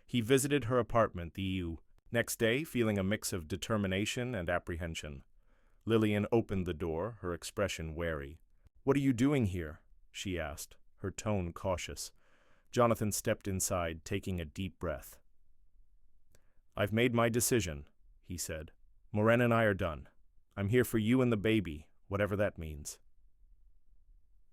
He visited her apartment the next day, feeling a mix of determination and apprehension. Lillian opened the door, her expression wary. "What are you doing here?" she asked, her tone cautious. Jonathan stepped inside, taking a deep breath. "I've made my decision," he said. "Morin and I are done. I'm here for you and the baby, whatever that means."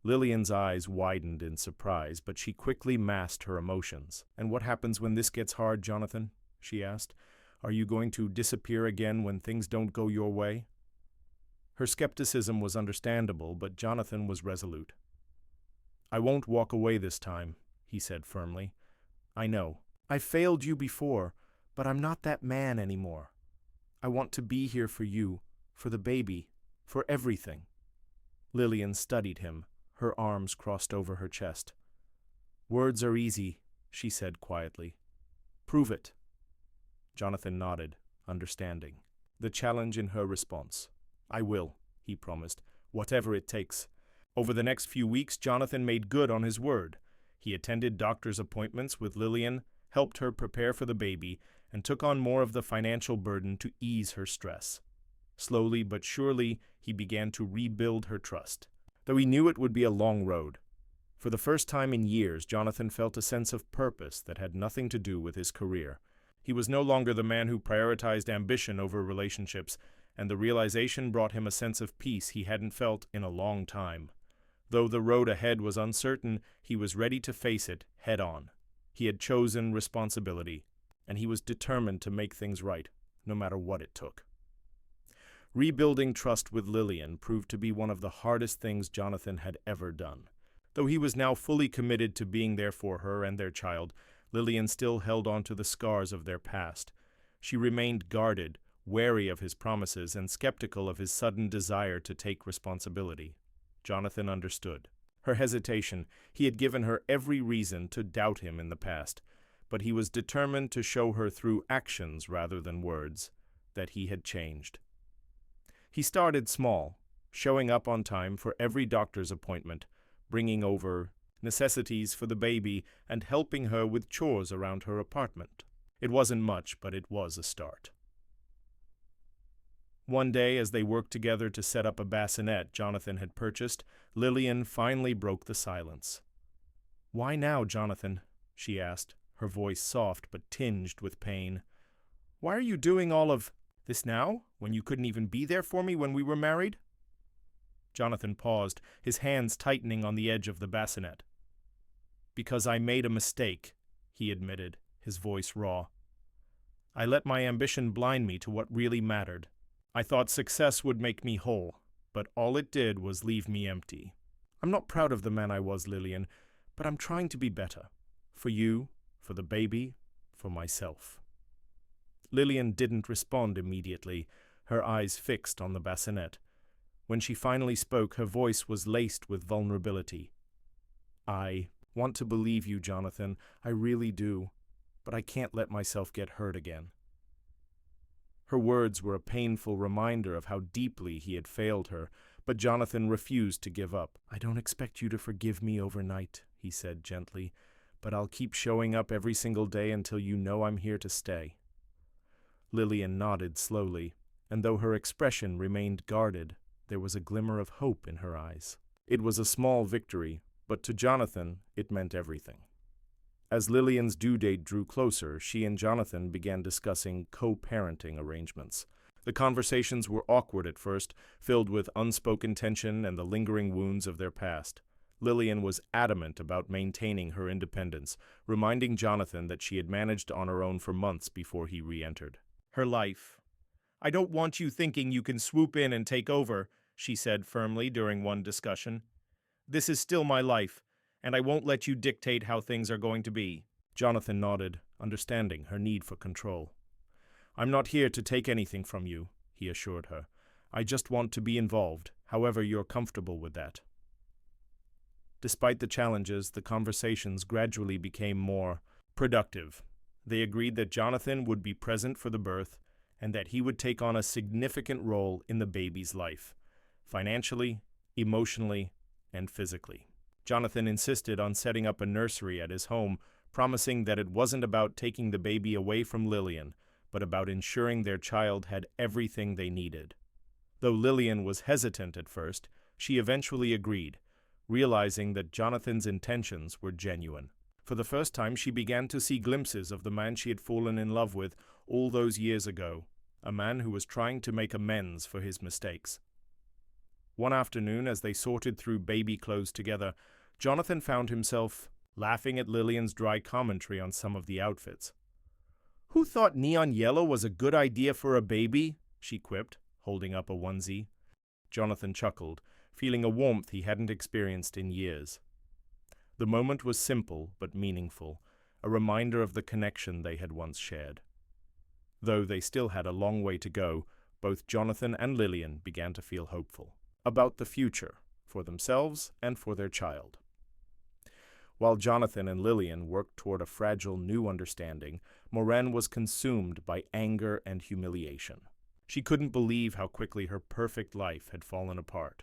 Lillian's eyes widened in surprise, but she quickly masked her emotions. "And what happens when this gets hard, Jonathan?" she asked. "Are you going to disappear again when things don't go your way?" Her skepticism was understandable, but Jonathan was resolute. "I won't walk away this time," he said firmly. "I know. I've failed you before, but I'm not that man anymore. I want to be here for you, for the baby, for everything." Lillian studied him, her arms crossed over her chest. "Words are easy," she said quietly. "Prove it." Jonathan nodded, understanding the challenge in her response. "I will," he promised, "whatever it takes." Over the next few weeks, Jonathan made good on his word. He attended doctor's appointments with Lillian, helped her prepare for the baby, and took on more of the financial burden to ease her stress. Slowly but surely, he began to rebuild her trust, though he knew it would be a long road. For the first time in years, Jonathan felt a sense of purpose that had nothing to do with his career. He was no longer the man who prioritized ambition over relationships, and the realization brought him a sense of peace he hadn't felt in a long time. Though the road ahead was uncertain, he was ready to face it head on. He had chosen responsibility, and he was determined to make things right, no matter what it took. Rebuilding trust with Lillian proved to be one of the hardest things Jonathan had ever done. Though he was now fully committed to being there for her and their child, Lillian still held on to the scars of their past. She remained guarded, wary of his promises, and skeptical of his sudden desire to take responsibility. Jonathan understood her hesitation. He had given her every reason to doubt him in the past, but he was determined to show her through actions rather than words that he had changed. He started small, showing up on time for every doctor's appointment, bringing over necessities for the baby, and helping her with chores around her apartment. It wasn't much, but it was a start. One day, as they worked together to set up a bassinet Jonathan had purchased, Lillian finally broke the silence. "Why now, Jonathan?" she asked, her voice soft but tinged with pain. "Why are you doing all of this now, when you couldn't even be there for me when we were married?" Jonathan paused, his hands tightening on the edge of the bassinet. "Because I made a mistake," he admitted, his voice raw. "I let my ambition blind me to what really mattered. I thought success would make me whole, but all it did was leave me empty. I'm not proud of the man I was, Lillian, but I'm trying to be better. For you, for the baby, for myself." Lillian didn't respond immediately, her eyes fixed on the bassinet. When she finally spoke, her voice was laced with vulnerability. "I want to believe you, Jonathan. I really do. But I can't let myself get hurt again." Her words were a painful reminder of how deeply he had failed her, but Jonathan refused to give up. "I don't expect you to forgive me overnight," he said gently, "but I'll keep showing up every single day until you know I'm here to stay." Lillian nodded slowly, and though her expression remained guarded, there was a glimmer of hope in her eyes. It was a small victory, but to Jonathan it meant everything. As Lillian's due date drew closer, she and Jonathan began discussing co-parenting arrangements. The conversations were awkward at first, filled with unspoken tension and the lingering wounds of their past. Lillian was adamant about maintaining her independence, reminding Jonathan that she had managed on her own for months before he re-entered her life. "I don't want you thinking you can swoop in and take over," she said firmly during one discussion. "This is still my life, and I won't let you dictate how things are going to be." Jonathan nodded, understanding her need for control. "I'm not here to take anything from you," he assured her. "I just want to be involved, however you're comfortable with that." Despite the challenges, the conversations gradually became more productive. They agreed that Jonathan would be present for the birth and that he would take on a significant role in the baby's life, financially, emotionally, and physically. Jonathan insisted on setting up a nursery at his home, promising that it wasn't about taking the baby away from Lillian, but about ensuring their child had everything they needed. Though Lillian was hesitant at first, she eventually agreed, realizing that Jonathan's intentions were genuine. For the first time, she began to see glimpses of the man she had fallen in love with all those years ago, a man who was trying to make amends for his mistakes. One afternoon, as they sorted through baby clothes together, Jonathan found himself laughing at Lillian's dry commentary on some of the outfits. "Who thought neon yellow was a good idea for a baby?" she quipped, holding up a onesie. Jonathan chuckled, feeling a warmth he hadn't experienced in years. The moment was simple but meaningful, a reminder of the connection they had once shared. Though they still had a long way to go, both Jonathan and Lillian began to feel hopeful about the future, for themselves and for their child. While Jonathan and Lillian worked toward a fragile new understanding, Moraine was consumed by anger and humiliation. She couldn't believe how quickly her perfect life had fallen apart.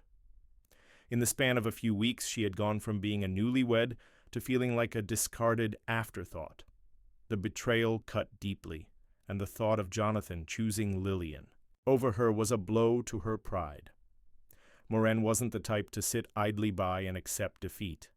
In the span of a few weeks, she had gone from being a newlywed to feeling like a discarded afterthought. The betrayal cut deeply, and the thought of Jonathan choosing Lillian over her was a blow to her pride. Moraine wasn't the type to sit idly by and accept defeat.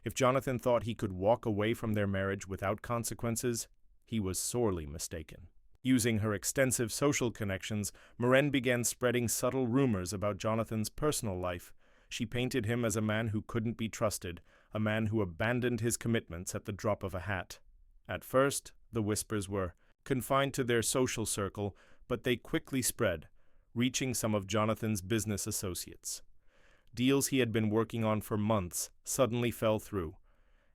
If Jonathan thought he could walk away from their marriage without consequences, he was sorely mistaken. Using her extensive social connections, Moraine began spreading subtle rumors about Jonathan's personal life. She painted him as a man who couldn't be trusted, a man who abandoned his commitments at the drop of a hat. At first, the whispers were confined to their social circle, but they quickly spread, reaching some of Jonathan's business associates. Deals he had been working on for months suddenly fell through,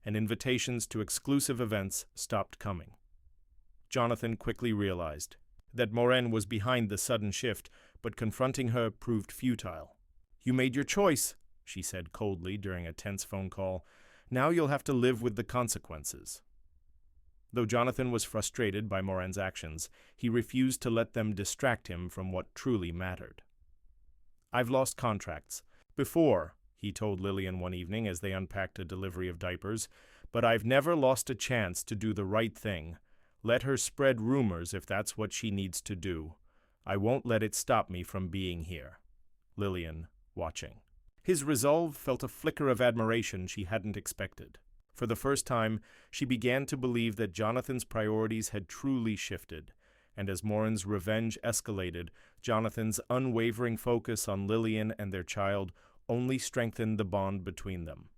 and invitations to exclusive events stopped coming. Jonathan quickly realized that Moraine was behind the sudden shift, but confronting her proved futile. "You made your choice," she said coldly during a tense phone call. "Now you'll have to live with the consequences." Though Jonathan was frustrated by Moraine's actions, he refused to let them distract him from what truly mattered. "I've lost contracts before," he told Lillian one evening as they unpacked a delivery of diapers, "but I've never lost a chance to do the right thing. Let her spread rumors if that's what she needs to do. I won't let it stop me from being here." Lillian, watching. His resolve felt a flicker of admiration she hadn't expected. For the first time, she began to believe that Jonathan's priorities had truly shifted, and as Moraine's revenge escalated, Jonathan's unwavering focus on Lillian and their child only strengthened the bond between them.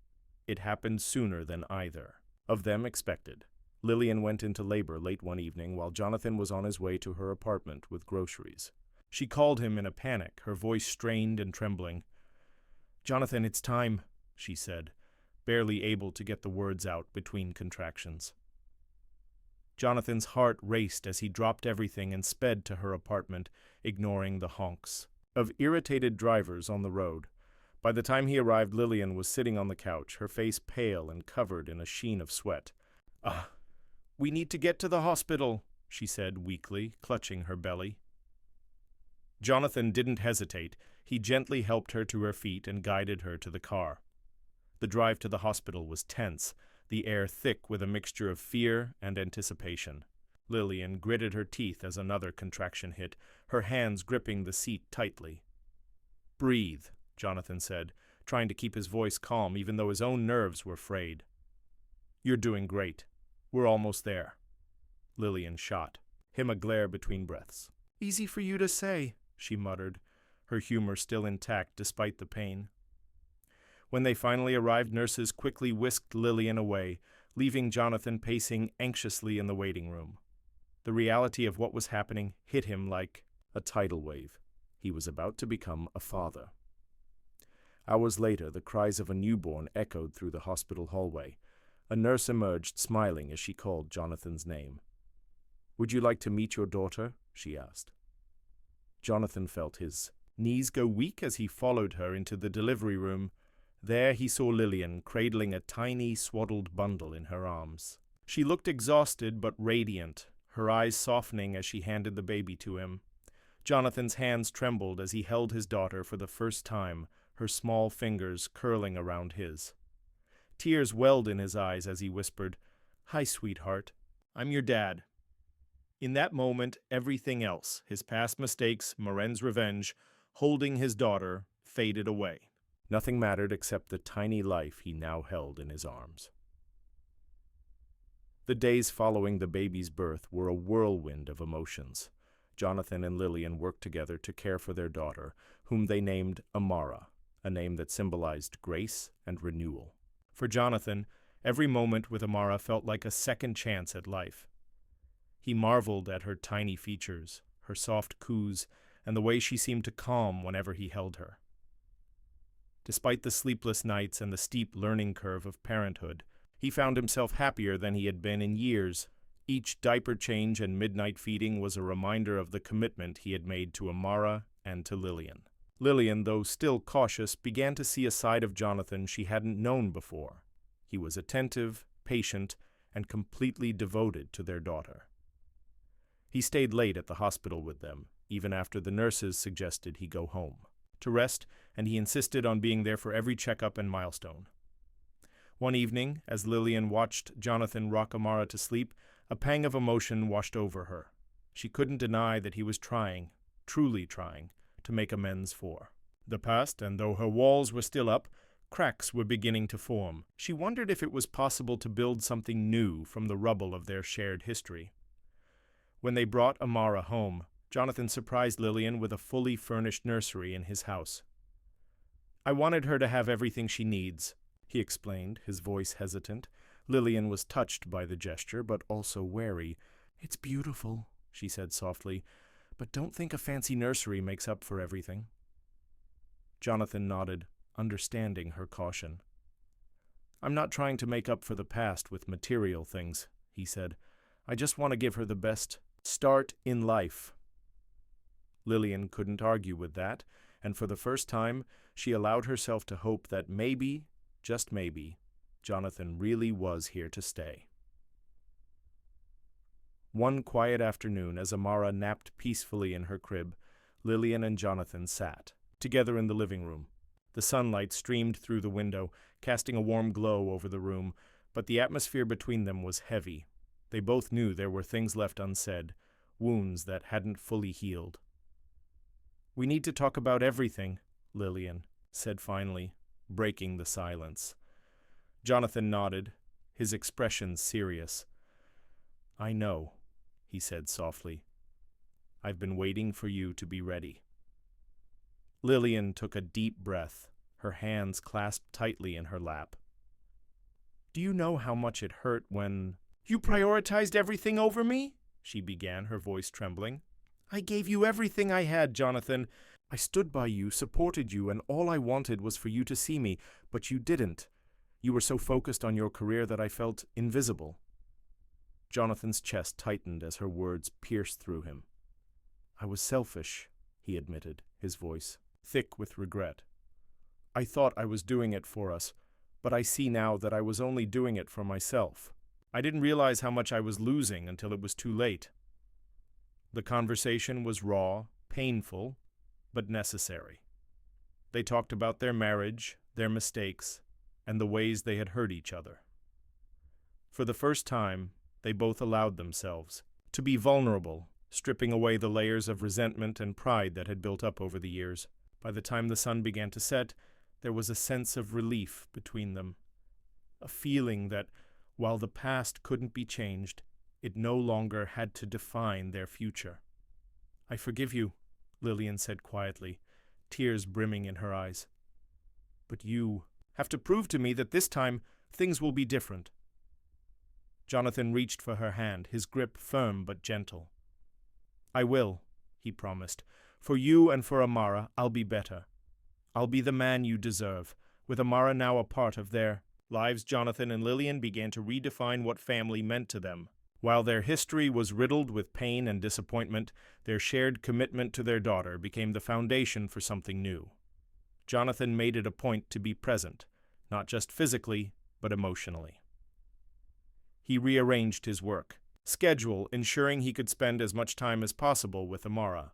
It happened sooner than either of them expected. Lillian went into labor late one evening while Jonathan was on his way to her apartment with groceries. She called him in a panic, her voice strained and trembling. "Jonathan, it's time," she said, barely able to get the words out between contractions. Jonathan's heart raced as he dropped everything and sped to her apartment, ignoring the honks of irritated drivers on the road. By the time he arrived, Lillian was sitting on the couch, her face pale and covered in a sheen of sweat. We need to get to the hospital," she said weakly, clutching her belly. Jonathan didn't hesitate. He gently helped her to her feet and guided her to the car. The drive to the hospital was tense, the air thick with a mixture of fear and anticipation. Lillian gritted her teeth as another contraction hit, her hands gripping the seat tightly. "Breathe," Jonathan said, trying to keep his voice calm even though his own nerves were frayed. "You're doing great. We're almost there." Lillian shot him a glare between breaths. "Easy for you to say," she muttered, her humor still intact despite the pain. When they finally arrived, nurses quickly whisked Lillian away, leaving Jonathan pacing anxiously in the waiting room. The reality of what was happening hit him like a tidal wave. He was about to become a father. Hours later, the cries of a newborn echoed through the hospital hallway. A nurse emerged, smiling as she called Jonathan's name. "Would you like to meet your daughter?" she asked. Jonathan felt his knees go weak as he followed her into the delivery room. There he saw Lillian cradling a tiny, swaddled bundle in her arms. She looked exhausted but radiant, her eyes softening as she handed the baby to him. Jonathan's hands trembled as he held his daughter for the first time, her small fingers curling around his. Tears welled in his eyes as he whispered, "Hi, sweetheart. I'm your dad." In that moment, everything else, his past mistakes, Moren's revenge, holding his daughter, faded away. Nothing mattered except the tiny life he now held in his arms. The days following the baby's birth were a whirlwind of emotions. Jonathan and Lillian worked together to care for their daughter, whom they named Amara, a name that symbolized grace and renewal. For Jonathan, every moment with Amara felt like a second chance at life. He marveled at her tiny features, her soft coos, and the way she seemed to calm whenever he held her. Despite the sleepless nights and the steep learning curve of parenthood, he found himself happier than he had been in years. Each diaper change and midnight feeding was a reminder of the commitment he had made to Amara and to Lillian. Lillian, though still cautious, began to see a side of Jonathan she hadn't known before. He was attentive, patient, and completely devoted to their daughter. He stayed late at the hospital with them, even after the nurses suggested he go home to rest, and he insisted on being there for every checkup and milestone. One evening, as Lillian watched Jonathan rock Amara to sleep, a pang of emotion washed over her. She couldn't deny that he was trying, truly trying, to make amends for the past, and though her walls were still up, cracks were beginning to form. She wondered if it was possible to build something new from the rubble of their shared history. When they brought Amara home, Jonathan surprised Lillian with a fully furnished nursery in his house. "I wanted her to have everything she needs," he explained, his voice hesitant. Lillian was touched by the gesture, but also wary. "It's beautiful," she said softly, "but don't think a fancy nursery makes up for everything." Jonathan nodded, understanding her caution. "I'm not trying to make up for the past with material things," he said. "I just want to give her the best start in life." Lillian couldn't argue with that, and for the first time, she allowed herself to hope that maybe, just maybe, Jonathan really was here to stay. One quiet afternoon, as Amara napped peacefully in her crib, Lillian and Jonathan sat together in the living room. The sunlight streamed through the window, casting a warm glow over the room, but the atmosphere between them was heavy. They both knew there were things left unsaid, wounds that hadn't fully healed. "We need to talk about everything," Lillian said finally, breaking the silence. Jonathan nodded, his expression serious. "I know," he said softly. "I've been waiting for you to be ready." Lillian took a deep breath, her hands clasped tightly in her lap. "Do you know how much it hurt when—" "You prioritized everything over me?" she began, her voice trembling. I gave you everything I had, Jonathan. I stood by you, supported you, and all I wanted was for you to see me, but you didn't. You were so focused on your career that I felt invisible. Jonathan's chest tightened as her words pierced through him. I was selfish, he admitted, his voice thick with regret. I thought I was doing it for us, but I see now that I was only doing it for myself. I didn't realize how much I was losing until it was too late. The conversation was raw, painful, but necessary. They talked about their marriage, their mistakes, and the ways they had hurt each other. For the first time, they both allowed themselves to be vulnerable, stripping away the layers of resentment and pride that had built up over the years. By the time the sun began to set, there was a sense of relief between them, a feeling that, while the past couldn't be changed, it no longer had to define their future. I forgive you, Lillian said quietly, tears brimming in her eyes. But you have to prove to me that this time things will be different. Jonathan reached for her hand, his grip firm but gentle. I will, he promised. For you and for Amara, I'll be better. I'll be the man you deserve. With Amara now a part of their lives, Jonathan and Lillian began to redefine what family meant to them. While their history was riddled with pain and disappointment, their shared commitment to their daughter became the foundation for something new. Jonathan made it a point to be present, not just physically, but emotionally. He rearranged his work schedule, ensuring he could spend as much time as possible with Amara.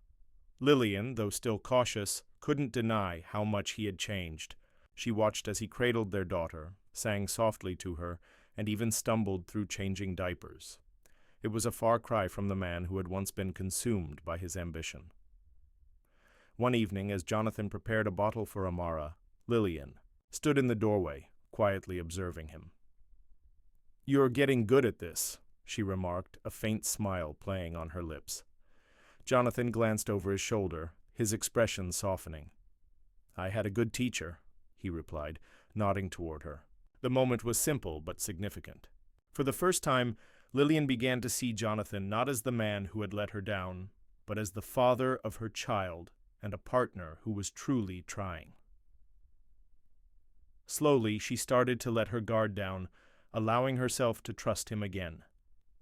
Lillian, though still cautious, couldn't deny how much he had changed. She watched as he cradled their daughter, sang softly to her, and even stumbled through changing diapers. It was a far cry from the man who had once been consumed by his ambition. One evening, as Jonathan prepared a bottle for Amara, Lillian stood in the doorway, quietly observing him. "You're getting good at this," she remarked, a faint smile playing on her lips. Jonathan glanced over his shoulder, his expression softening. "I had a good teacher," he replied, nodding toward her. The moment was simple but significant. For the first time, Lillian began to see Jonathan not as the man who had let her down, but as the father of her child and a partner who was truly trying. Slowly, she started to let her guard down, allowing herself to trust him again.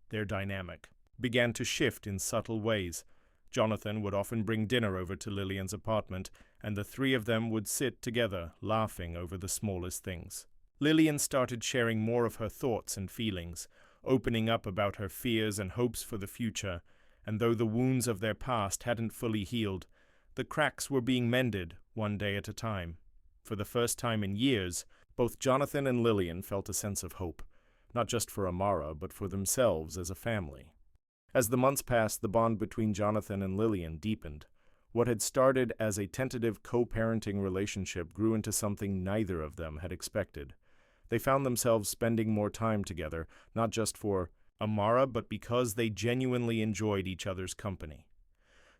Their dynamic began to shift in subtle ways. Jonathan would often bring dinner over to Lillian's apartment, and the three of them would sit together, laughing over the smallest things. Lillian started sharing more of her thoughts and feelings, opening up about her fears and hopes for the future, and though the wounds of their past hadn't fully healed, the cracks were being mended, one day at a time. For the first time in years, both Jonathan and Lillian felt a sense of hope, not just for Amara, but for themselves as a family. As the months passed, the bond between Jonathan and Lillian deepened. What had started as a tentative co-parenting relationship grew into something neither of them had expected. They found themselves spending more time together, not just for Amara, but because they genuinely enjoyed each other's company.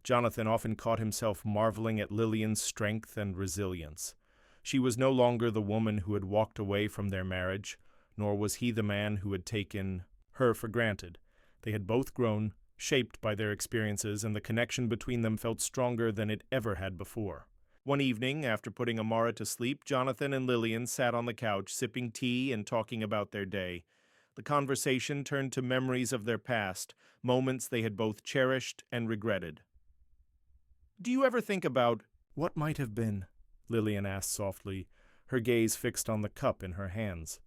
Jonathan often caught himself marveling at Lillian's strength and resilience. She was no longer the woman who had walked away from their marriage, nor was he the man who had taken her for granted. They had both grown, shaped by their experiences, and the connection between them felt stronger than it ever had before. One evening, after putting Amara to sleep, Jonathan and Lillian sat on the couch, sipping tea and talking about their day. The conversation turned to memories of their past, moments they had both cherished and regretted. "Do you ever think about what might have been?" Lillian asked softly, her gaze fixed on the cup in her hands.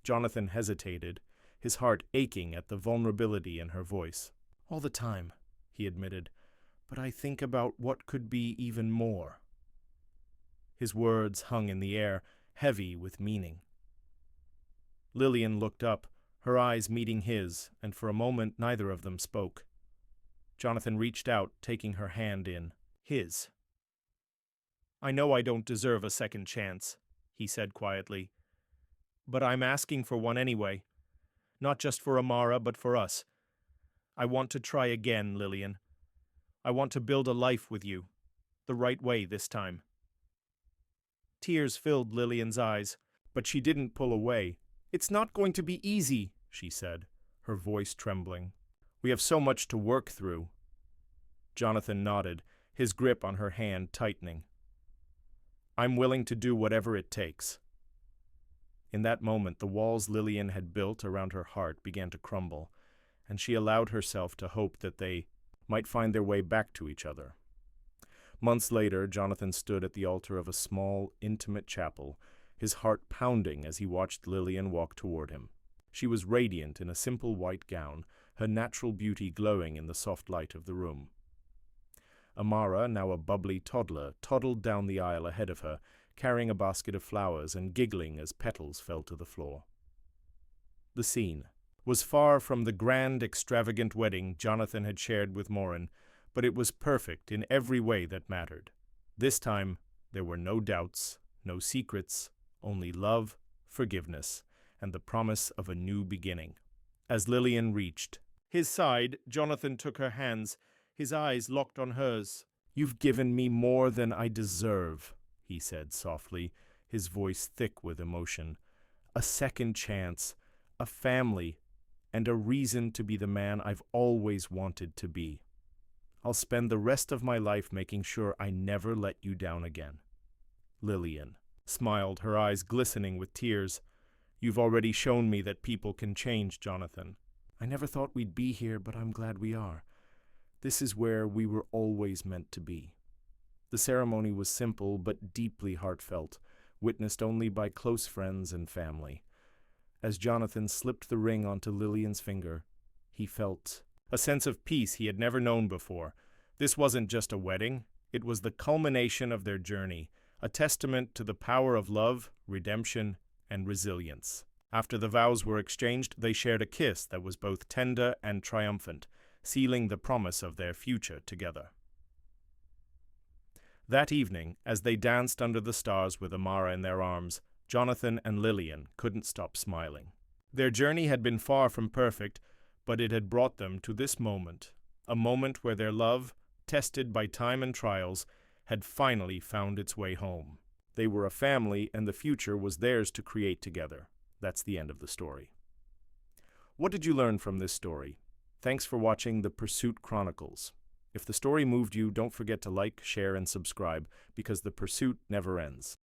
Jonathan hesitated, his heart aching at the vulnerability in her voice. "All the time," he admitted, "but I think about what could be even more." His words hung in the air, heavy with meaning. Lillian looked up, her eyes meeting his, and for a moment neither of them spoke. Jonathan reached out, taking her hand in his. "I know I don't deserve a second chance," he said quietly, "but I'm asking for one anyway. Not just for Amara, but for us. I want to try again, Lillian. I want to build a life with you, the right way this time." Tears filled Lillian's eyes, but she didn't pull away. "It's not going to be easy," she said, her voice trembling. "We have so much to work through." Jonathan nodded, his grip on her hand tightening. I'm willing to do whatever it takes. In that moment, the walls Lillian had built around her heart began to crumble, and she allowed herself to hope that they might find their way back to each other. Months later, Jonathan stood at the altar of a small, intimate chapel, his heart pounding as he watched Lillian walk toward him. She was radiant in a simple white gown, her natural beauty glowing in the soft light of the room. Amara, now a bubbly toddler, toddled down the aisle ahead of her, carrying a basket of flowers and giggling as petals fell to the floor. The scene was far from the grand, extravagant wedding Jonathan had shared with Morin, but it was perfect in every way that mattered. This time, there were no doubts, no secrets, only love, forgiveness, and the promise of a new beginning. As Lillian reached his side, Jonathan took her hands, his eyes locked on hers. "You've given me more than I deserve," he said softly, his voice thick with emotion. "A second chance, a family, and a reason to be the man I've always wanted to be. I'll spend the rest of my life making sure I never let you down again." Lillian smiled, her eyes glistening with tears. "You've already shown me that people can change, Jonathan. I never thought we'd be here, but I'm glad we are. This is where we were always meant to be." The ceremony was simple but deeply heartfelt, witnessed only by close friends and family. As Jonathan slipped the ring onto Lillian's finger, he felt a sense of peace he had never known before. This wasn't just a wedding, it was the culmination of their journey, a testament to the power of love, redemption, and resilience. After the vows were exchanged, they shared a kiss that was both tender and triumphant, sealing the promise of their future together. That evening, as they danced under the stars with Amara in their arms, Jonathan and Lillian couldn't stop smiling. Their journey had been far from perfect, but it had brought them to this moment, a moment where their love, tested by time and trials, had finally found its way home. They were a family, and the future was theirs to create together. That's the end of the story. What did you learn from this story? Thanks for watching the Pursuit Chronicles. If the story moved you, don't forget to like, share, and subscribe, because the pursuit never ends.